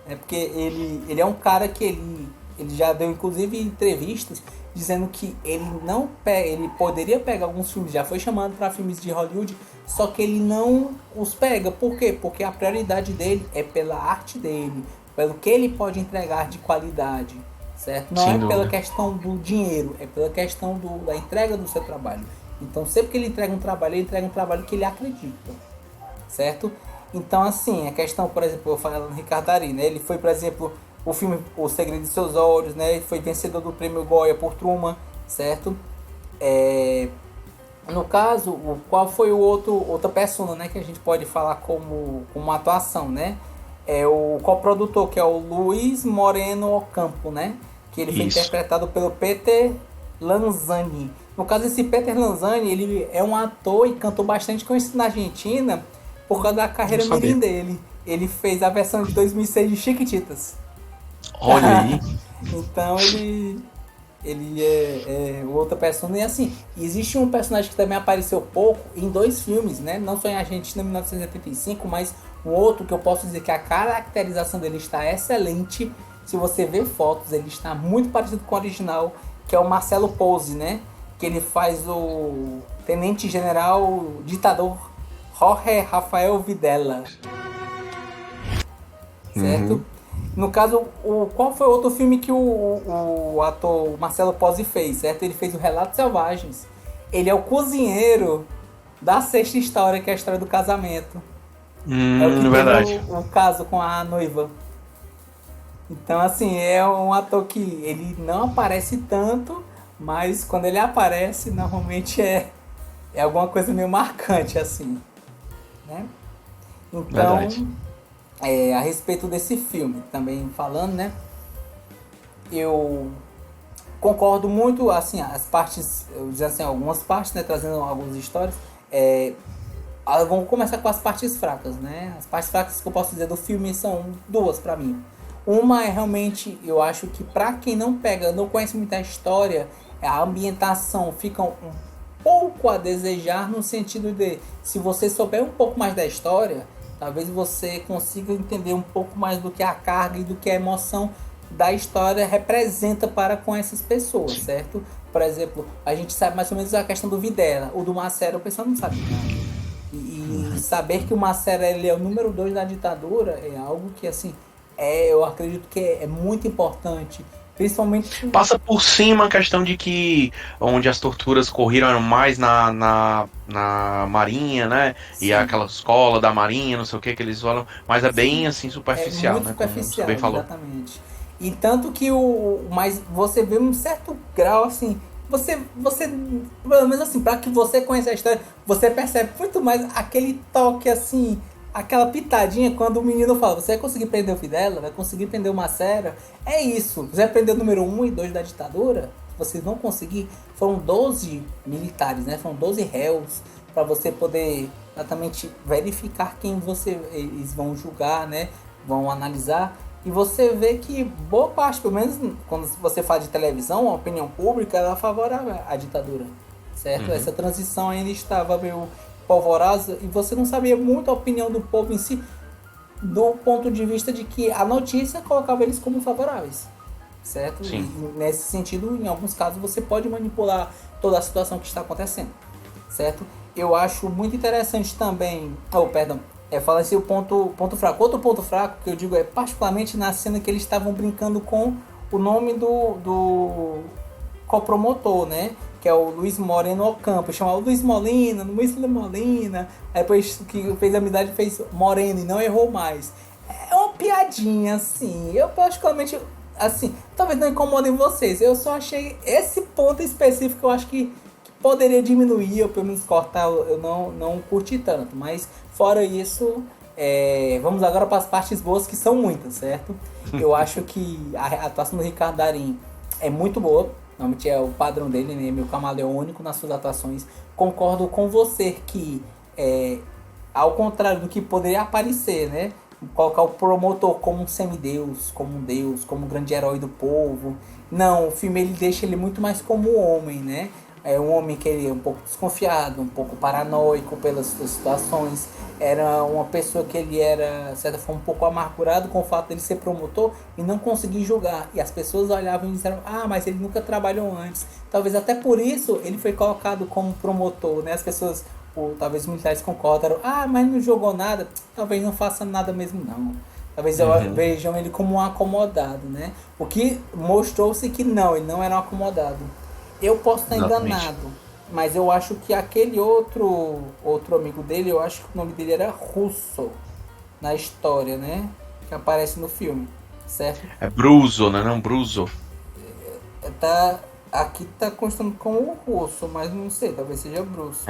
Porque ele é um cara que ele já deu inclusive entrevistas dizendo que ele poderia pegar alguns filmes, já foi chamado para filmes de Hollywood, só que ele não os pega. Por quê? Porque a prioridade dele é pela arte dele, pelo que ele pode entregar de qualidade, certo? Não é pela questão do dinheiro, é pela questão da entrega do seu trabalho. Então sempre que ele entrega um trabalho que ele acredita, certo? Então, assim, a questão, por exemplo, eu falei no Ricardo Darín, né? Ele foi, por exemplo, o filme O Segredo de Seus Olhos, né? Ele foi vencedor do prêmio Goya por Truman, certo? No caso, qual foi outra persona, né? Que a gente pode falar como uma atuação, né? É o coprodutor, que é o Luiz Moreno Ocampo, né? Que ele foi interpretado pelo Peter Lanzani. No caso, esse Peter Lanzani, ele é um ator e cantor bastante conhecido na Argentina por causa da carreira mirim dele. Ele fez a versão de 2006 de Chiquititas. Olha aí. Então ele é outra persona. E assim, existe um personagem que também apareceu pouco em 2 filmes, né? Não só em Argentina em 1975, mas um outro que eu posso dizer que a caracterização dele está excelente. Se você ver fotos, ele está muito parecido com o original, que é o Marcelo Pozzi, né? Que ele faz o Tenente General Ditador Jorge Rafael Videla. Certo? No caso, qual foi o outro filme que o ator Marcelo Pozzi fez, certo? Ele fez o Relatos Selvagens. Ele é o cozinheiro da Sexta História, que é a história do casamento. É o que verdade. o caso com a noiva. Então, assim, é um ator que ele não aparece tanto, mas quando ele aparece, normalmente é alguma coisa meio marcante, assim, né? Então, a respeito desse filme, também falando, né? concordo muito, assim, as partes, eu dizer assim, algumas partes, né, trazendo algumas histórias, vamos começar com as partes fracas, né? As partes fracas que eu posso dizer do filme são duas pra mim. Uma é realmente, eu acho que pra quem não conhece muita história, a ambientação fica um pouco a desejar no sentido de, se você souber um pouco mais da história, talvez você consiga entender um pouco mais do que a carga e do que a emoção da história representa para com essas pessoas, certo? Por exemplo, a gente sabe mais ou menos a questão do Videla, o do Marcelo, o pessoal não sabe nada. E saber que o Marcelo ele é o número 2 da ditadura é algo que, assim, eu acredito que é muito importante. Principalmente... Passa por cima a questão de que onde as torturas correram eram mais na Marinha, né? Sim. E aquela escola da Marinha, não sei o que eles falam, mas é bem assim superficial, muito né? superficial, como você bem falou. exatamente. E tanto que mas você vê um certo grau, assim, você, pelo menos assim, para que você conheça a história, você percebe muito mais aquele toque, assim, aquela pitadinha quando o menino fala, você vai conseguir prender o Videla, vai conseguir prender o Macera, é isso, você vai prender o número 1 e 2 da ditadura, vocês vão conseguir, foram 12 militares, né, foram 12 réus, para você poder exatamente verificar quem eles vão julgar, né, vão analisar. E você vê que boa parte, pelo menos quando você fala de televisão, a opinião pública ela é favorável à ditadura, certo? Essa transição ainda estava meio polvorosa e você não sabia muito a opinião do povo em si, do ponto de vista de que a notícia colocava eles como favoráveis, certo? Sim. E nesse sentido, em alguns casos, você pode manipular toda a situação que está acontecendo, certo? Eu acho muito interessante também... fala assim o ponto fraco. Outro ponto fraco que eu digo é particularmente na cena que eles estavam brincando com o nome do copromotor, né? Que é o Luiz Moreno Ocampo. Chamava Luiz Molina, aí depois que fez amizade fez Moreno e não errou mais. É uma piadinha, assim. Eu particularmente, assim, talvez não incomodem vocês. Eu só achei esse ponto específico, eu acho que poderia diminuir, ou pelo menos cortar, eu não curti tanto. Mas fora isso, vamos agora para as partes boas, que são muitas, certo? Eu acho que a atuação do Ricardo Darín é muito boa. Normalmente é o padrão dele, né? Meio camaleônico nas suas atuações. Concordo com você que, ao contrário do que poderia aparecer, né? Colocar o promotor como um semideus, como um deus, como um grande herói do povo. Não, o filme ele deixa ele muito mais como homem, né? É um homem que ele é um pouco desconfiado, um pouco paranoico pelas situações. Era uma pessoa que ele era, de certa forma, um pouco amargurado com o fato de ele ser promotor e não conseguir julgar. E as pessoas olhavam e disseram, mas ele nunca trabalhou antes. Talvez até por isso ele foi colocado como promotor, né? As pessoas, talvez os militares concordaram, mas não jogou nada, talvez não faça nada mesmo não. Talvez vejam ele como um acomodado, né? O que mostrou-se que não, ele não era um acomodado. Eu posso estar enganado, mas eu acho que aquele outro amigo dele, eu acho que o nome dele era Russo na história, né? Que aparece no filme, certo? É Bruso, né? Não, Bruso. Aqui tá constando como Russo, mas não sei, talvez seja Bruso.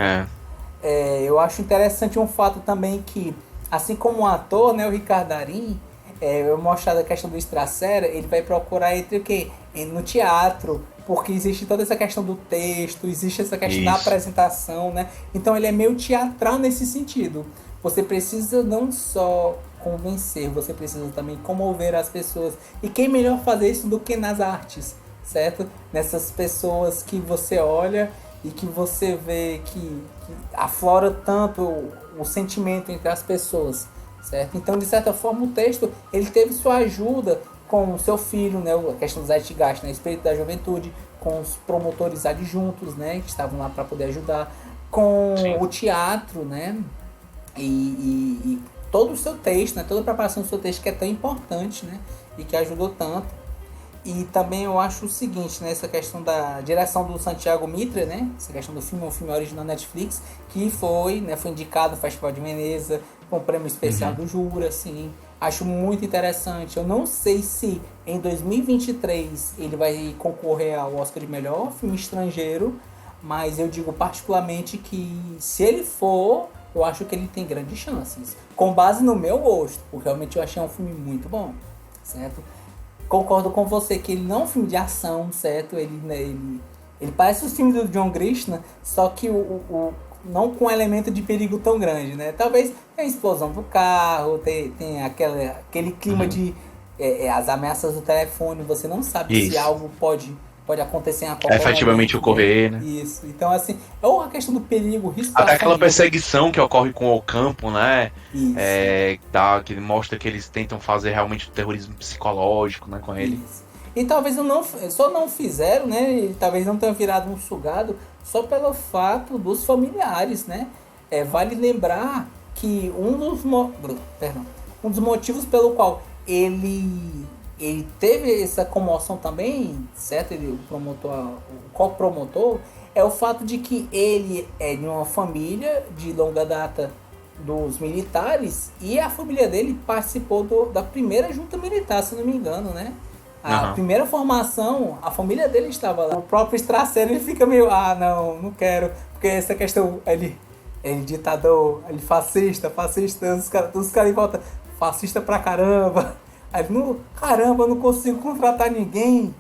Eu acho interessante um fato também que, assim como o ator, né, o Ricardo Darín, eu mostrado a questão do Estracera, ele vai procurar entre o quê? No teatro, porque existe toda essa questão do texto, existe essa questão da apresentação, né? Então ele é meio teatral nesse sentido. Você precisa não só convencer, você precisa também comover as pessoas. E quem melhor fazer isso do que nas artes, certo? Nessas pessoas que você olha e que você vê que aflora tanto o sentimento entre as pessoas, certo? Então, de certa forma, o texto ele teve sua ajuda com o seu filho, né, a questão do Zeitgeist, né, espírito da juventude, com os promotores adjuntos, né, que estavam lá para poder ajudar, com o teatro, né, e todo o seu texto, né, toda a preparação do seu texto que é tão importante, né, e que ajudou tanto. E também eu acho o seguinte, né, essa questão da direção do Santiago Mitre, né, essa questão do filme, um filme original Netflix, que foi indicado no Festival de Veneza, com o prêmio especial do Jura, assim. Acho muito interessante. Eu não sei se em 2023 ele vai concorrer ao Oscar de melhor filme estrangeiro, mas eu digo particularmente que se ele for, eu acho que ele tem grandes chances. Com base no meu gosto, porque realmente eu achei um filme muito bom, certo? concordo com você que ele não é um filme de ação, certo? Ele parece os filmes do John Grisham, só que não com um elemento de perigo tão grande, né? Talvez tenha a explosão do carro, tem aquele clima de as ameaças do telefone, você não sabe se algo pode acontecer a qualquer efetivamente momento, ocorrer, né? Isso. Então, assim, é uma questão do perigo, risco. Até aquela perseguição que ocorre com o Ocampo, né? Isso. Que mostra que eles tentam fazer realmente o terrorismo psicológico, né, com ele. Isso. E talvez só não fizeram, né? E talvez não tenham virado um sugado só pelo fato dos familiares, né? Vale lembrar que um dos motivos pelo qual ele teve essa comoção também, certo? O co-promotor, é o fato de que ele é de uma família de longa data dos militares e a família dele participou da primeira junta militar, se não me engano, né? A primeira formação, a família dele estava lá. O próprio Straceiro, ele fica meio, não quero, porque essa questão, ele ditador, ele fascista, os caras em volta, fascista pra caramba. Aí, caramba, eu não consigo contratar ninguém.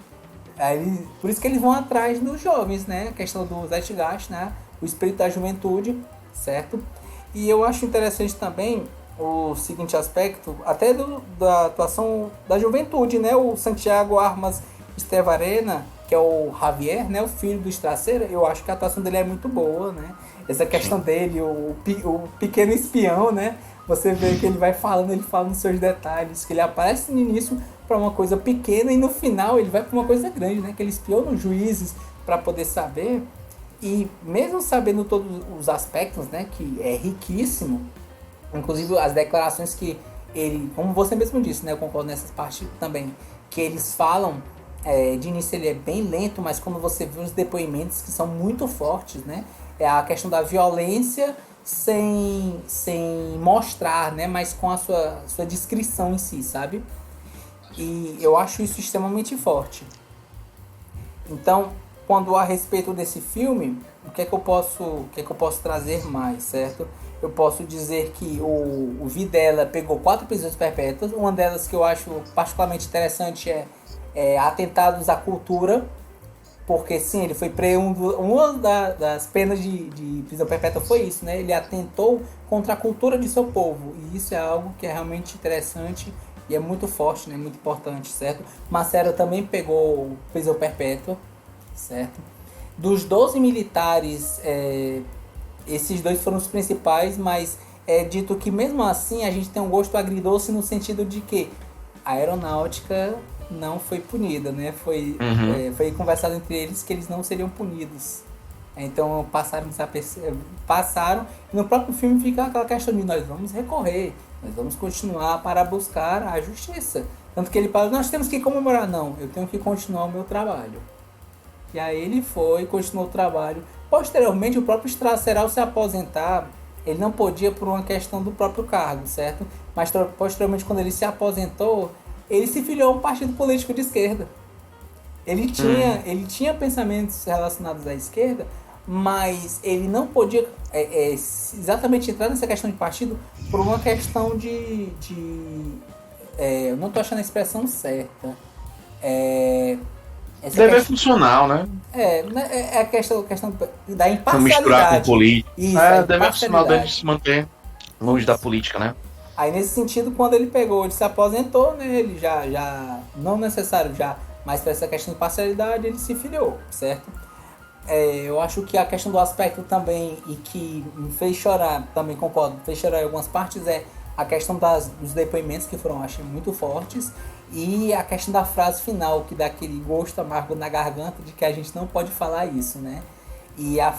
Aí, por isso que eles vão atrás dos jovens, né? A questão do Zeitgeist, né? O espírito da juventude, certo? E eu acho interessante também o seguinte aspecto, até da atuação da juventude, né? O Santiago Armas Estevarena, que é o Javier, né? O filho do Straceiro, eu acho que a atuação dele é muito boa, né? Essa questão dele, o pequeno espião, né? Você vê que ele fala nos seus detalhes, que ele aparece no início para uma coisa pequena e no final ele vai para uma coisa grande, né? Que ele espiou nos juízes para poder saber. E mesmo sabendo todos os aspectos, né? Que é riquíssimo, inclusive as declarações que ele, como você mesmo disse, né? Eu concordo nessas partes também, que eles falam, de início ele é bem lento, mas quando você vê os depoimentos que são muito fortes, né? É a questão da violência sem mostrar, né? Mas com a sua descrição em si, sabe? E eu acho isso extremamente forte. Então, quando a respeito desse filme, o que é que eu posso trazer mais, certo? Eu posso dizer que o Videla pegou 4 prisões perpétuas. Uma delas que eu acho particularmente interessante é atentados à cultura. Porque sim, ele foi preso. Uma das penas de prisão perpétua foi isso, né? Ele atentou contra a cultura de seu povo. E isso é algo que é realmente interessante e é muito forte, né? Muito importante, certo? Macero também pegou prisão perpétua, certo? Dos 12 militares, esses 2 foram os principais, mas é dito que mesmo assim a gente tem um gosto agridoce no sentido de que a aeronáutica não foi punida, né? Foi conversado entre eles que eles não seriam punidos. Então passaram, e no próprio filme fica aquela questão de nós vamos recorrer, nós vamos continuar para buscar a justiça. Tanto que ele fala, nós temos que comemorar. Não, eu tenho que continuar o meu trabalho. E aí ele continuou o trabalho. Posteriormente, o próprio Straceiro, ao se aposentar, ele não podia por uma questão do próprio cargo, certo? Mas posteriormente, quando ele se aposentou, ele se filiou a um partido político de esquerda. Ele tinha pensamentos relacionados à esquerda, mas ele não podia exatamente entrar nessa questão de partido por uma questão eu não estou achando a expressão certa. Dever funcional, né? É a questão da imparcialidade. Misturar com política. Dever funcional dele se manter longe da política, né? Aí nesse sentido, quando ele se aposentou, né? Ele já não necessário já, mas para essa questão de parcialidade, ele se filiou, certo? Eu acho que a questão do aspecto também, e que me fez chorar, também concordo, fez chorar em algumas partes, é a questão dos depoimentos que foram, achei, muito fortes, e a questão da frase final, que dá aquele gosto amargo na garganta de que a gente não pode falar isso, né? E a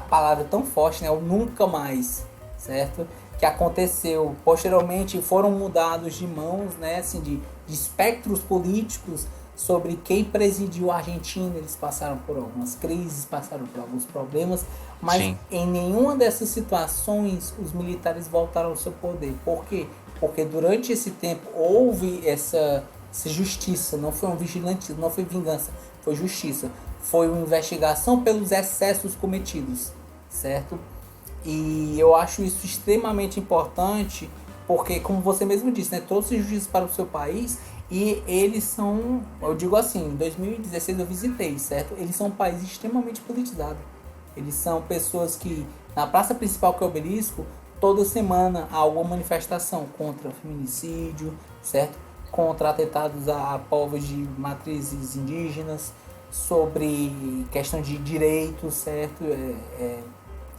palavra tão forte, né? O nunca mais, certo? Que aconteceu. Posteriormente foram mudados de mãos, né? Assim, de espectros políticos sobre quem presidiu a Argentina. Eles passaram por algumas crises, passaram por alguns problemas, mas sim, em nenhuma dessas situações os militares voltaram ao seu poder. Por quê? Porque durante esse tempo houve essa justiça, não foi um vigilantismo, não foi vingança, foi justiça. Foi uma investigação pelos excessos cometidos, certo? E eu acho isso extremamente importante, porque, como você mesmo disse, né, trouxe justiça para o seu país E eles são, eu digo assim, em 2016 eu visitei, certo? Eles são um país extremamente politizado. Eles são pessoas que, na praça principal que é o Obelisco, toda semana há alguma manifestação contra feminicídio, certo? Contra atentados a povos de matrizes indígenas, sobre questão de direitos, certo?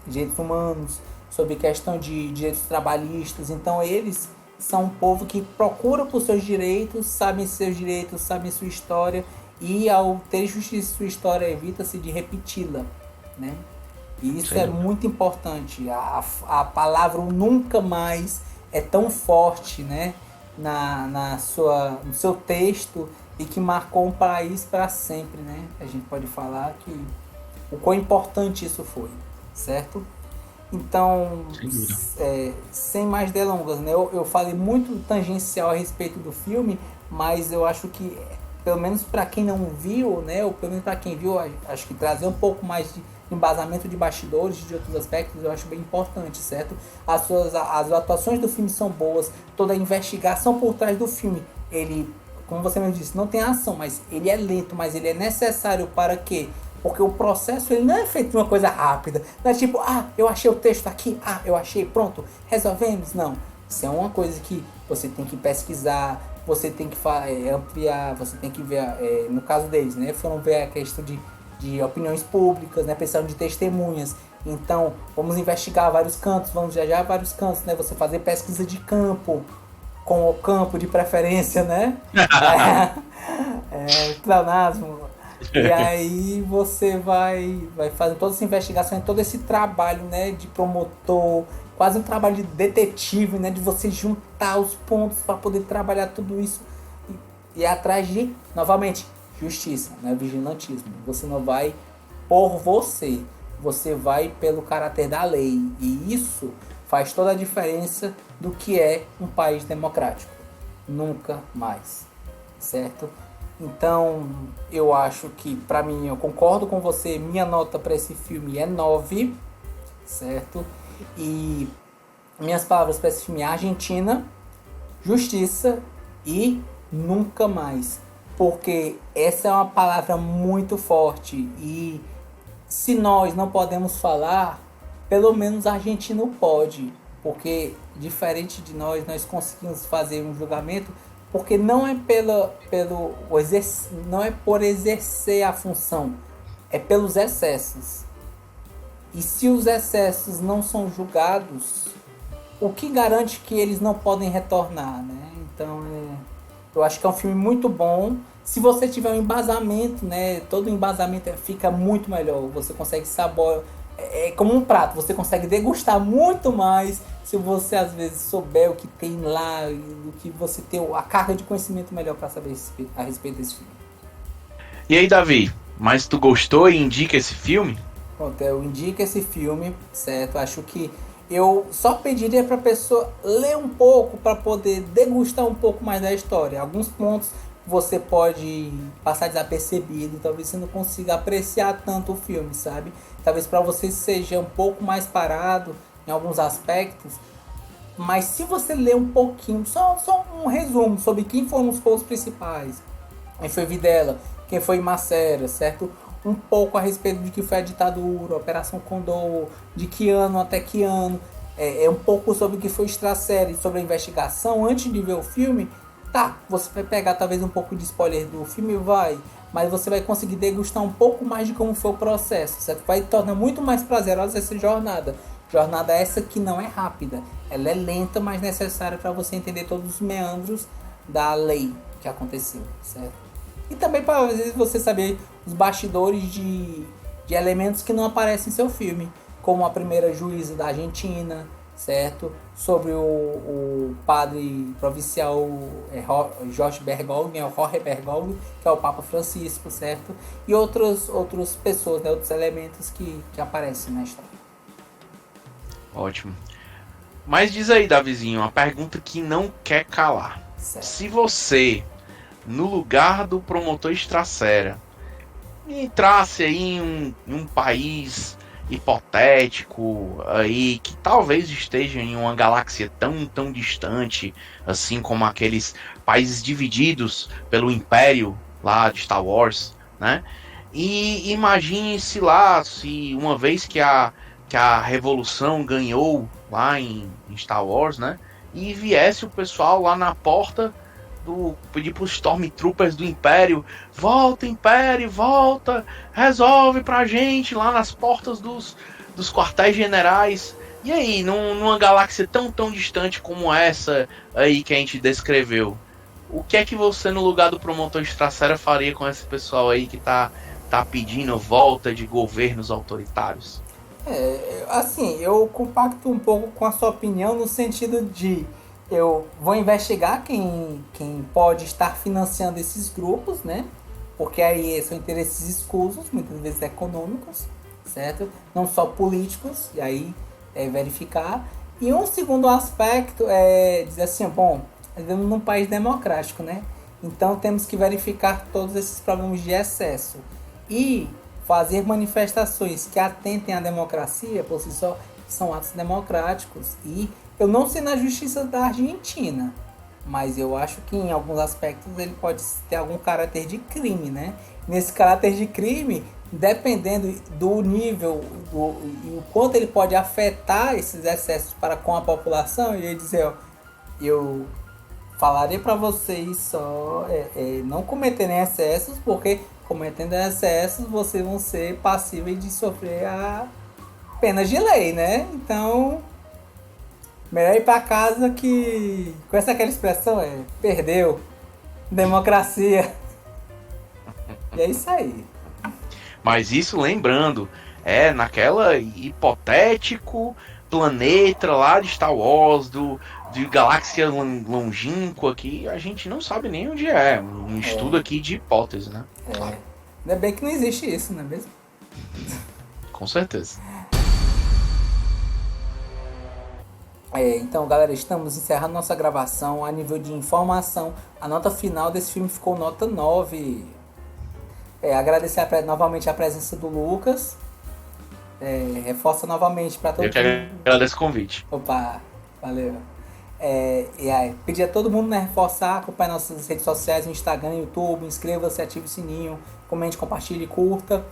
Direitos humanos, sobre questão de direitos trabalhistas. Então eles são um povo que procura por seus direitos, sabem sua história, e ao ter justiça em sua história evita-se de repeti-la, né? E isso é muito importante. A palavra nunca mais é tão forte, né? No seu texto, e que marcou um país para sempre, né? A gente pode falar que o quão importante isso foi, certo? Então, sem mais delongas, né? Eu falei muito tangencial a respeito do filme, mas eu acho que, pelo menos para quem não viu, né? Ou pelo menos para quem viu, acho que trazer um pouco mais de embasamento de bastidores, de outros aspectos, eu acho bem importante, certo? As atuações do filme são boas, toda a investigação por trás do filme, ele, como você mesmo disse, não tem ação, mas ele é lento, mas ele é necessário para quê? Porque o processo ele não é feito de uma coisa rápida. Não é tipo, eu achei o texto aqui, eu achei, pronto, resolvemos. Não, isso é uma coisa que você tem que pesquisar, você tem que ampliar, você tem que ver, no caso deles, né, foram ver a questão de opiniões públicas, né, precisaram de testemunhas. Então, vamos investigar vários cantos, vamos viajar vários cantos, né, você fazer pesquisa de campo, com o campo de preferência, né, pleonasmo. E aí você vai fazer toda essa investigação, todo esse trabalho, né, de promotor, quase um trabalho de detetive, né, de você juntar os pontos para poder trabalhar tudo isso e ir atrás de, novamente, justiça, né, vigilantismo. Você não vai por você vai pelo caráter da lei, e isso faz toda a diferença do que é um país democrático. Nunca mais, certo? Então, eu acho que, pra mim, eu concordo com você, minha nota para esse filme é 9, certo? E minhas palavras para esse filme é Argentina, justiça e nunca mais. Porque essa é uma palavra muito forte, e se nós não podemos falar, pelo menos argentino pode. Porque, diferente de nós conseguimos fazer um julgamento, porque não é não é por exercer a função, é pelos excessos. E se os excessos não são julgados, o que garante que eles não podem retornar, né? Então, eu acho que é um filme muito bom. Se você tiver um embasamento, né? Todo embasamento fica muito melhor. Você consegue saborear. É como um prato, você consegue degustar muito mais se você às vezes souber o que tem lá, do que você ter a carga de conhecimento melhor para saber a respeito desse filme. E aí, Davi, mas tu gostou e indica esse filme? Pronto, eu indico esse filme, certo? Acho que eu só pediria para a pessoa ler um pouco para poder degustar um pouco mais da história. Alguns pontos você pode passar desapercebido, talvez você não consiga apreciar tanto o filme, sabe? Talvez para você seja um pouco mais parado em alguns aspectos, mas se você ler um pouquinho, só um resumo sobre quem foram os pontos principais, quem foi Videla, quem foi Macera, certo? Um pouco a respeito de que foi a ditadura, a Operação Condor, de que ano até que ano, um pouco sobre o que foi Extrasérie, sobre a investigação, antes de ver o filme. Tá, você vai pegar talvez um pouco de spoiler do filme, mas você vai conseguir degustar um pouco mais de como foi o processo, certo? Vai tornar muito mais prazerosa essa jornada. Jornada essa que não é rápida, ela é lenta, mas necessária para você entender todos os meandros da lei que aconteceu, certo? E também para às vezes você saber os bastidores de elementos que não aparecem em seu filme, como a primeira juíza da Argentina, certo? Sobre o padre provincial Jorge Bergoglio, o Jorge Bergoglio, que é o Papa Francisco, certo? E outras pessoas, né? Outros elementos que aparecem na história. Ótimo. Mas diz aí, Davizinho, uma pergunta que não quer calar. Certo. Se você, no lugar do promotor Estracera, entrasse aí em um país hipotético aí que talvez esteja em uma galáxia tão distante, assim como aqueles países divididos pelo Império lá de Star Wars, né? E imagine-se lá, se uma vez que a Revolução ganhou lá em Star Wars, né? E viesse o pessoal lá na porta pedir para os Stormtroopers do Império: volta, Império, volta, resolve pra gente lá nas portas dos quartéis generais. E aí, numa galáxia tão distante como essa aí que a gente descreveu, o que é que você, no lugar do promotor de Tracera, faria com esse pessoal aí que tá pedindo volta de governos autoritários? Assim, eu compacto um pouco com a sua opinião no sentido de eu vou investigar quem pode estar financiando esses grupos, né? Porque aí são interesses escusos, muitas vezes econômicos, certo? Não só políticos, e aí verificar. E um segundo aspecto é dizer assim, bom, nós vivemos num país democrático, né? Então temos que verificar todos esses problemas de excesso. E fazer manifestações que atentem à democracia, por si só, são atos democráticos. E eu não sei na justiça da Argentina, mas eu acho que em alguns aspectos ele pode ter algum caráter de crime, né? Nesse caráter de crime, dependendo do nível e o quanto ele pode afetar esses excessos para com a população, eu ia dizer, ó, eu falarei para vocês só não cometerem excessos, porque cometendo excessos vocês vão ser passíveis de sofrer a penas de lei, né? Então, melhor ir para casa que, com aquela expressão, perdeu, democracia. E é isso aí. Mas isso lembrando, naquela hipotético planeta lá de Star Wars, de galáxia longínqua que a gente não sabe nem onde é. Um estudo aqui de hipótese, né? Claro. Ainda bem que não existe isso, não é mesmo? Com certeza. Então, galera, estamos encerrando nossa gravação. A nível de informação, a nota final desse filme ficou nota 9. Agradecer novamente a presença do Lucas. Reforça novamente para todo mundo. Eu que agradeço o convite. Opa, valeu. Pedir a todo mundo, né, reforçar, acompanhar nossas redes sociais, no Instagram, YouTube, inscreva-se, ative o sininho, comente, compartilhe, curta.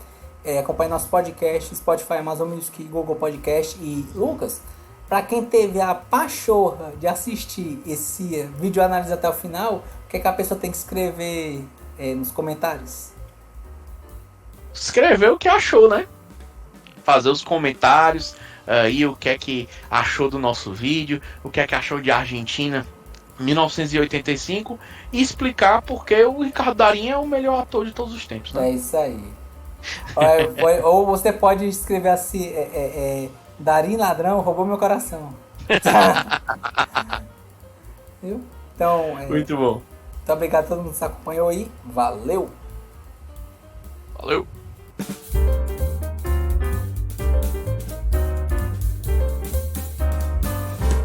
Acompanhe nosso podcast, Spotify, Amazon Music, Google Podcast. E, Lucas, para quem teve a pachorra de assistir esse vídeo análise até o final, o que a pessoa tem que escrever nos comentários? Escrever o que achou, né? Fazer os comentários aí, o que é que achou do nosso vídeo, o que é que achou de Argentina 1985 e explicar porque o Ricardo Darín é o melhor ator de todos os tempos, né? É isso aí. Ou você pode escrever assim, Darín ladrão roubou meu coração. Viu? Então, muito bom. Muito obrigado a todo mundo que nos acompanhou aí. Valeu! Valeu!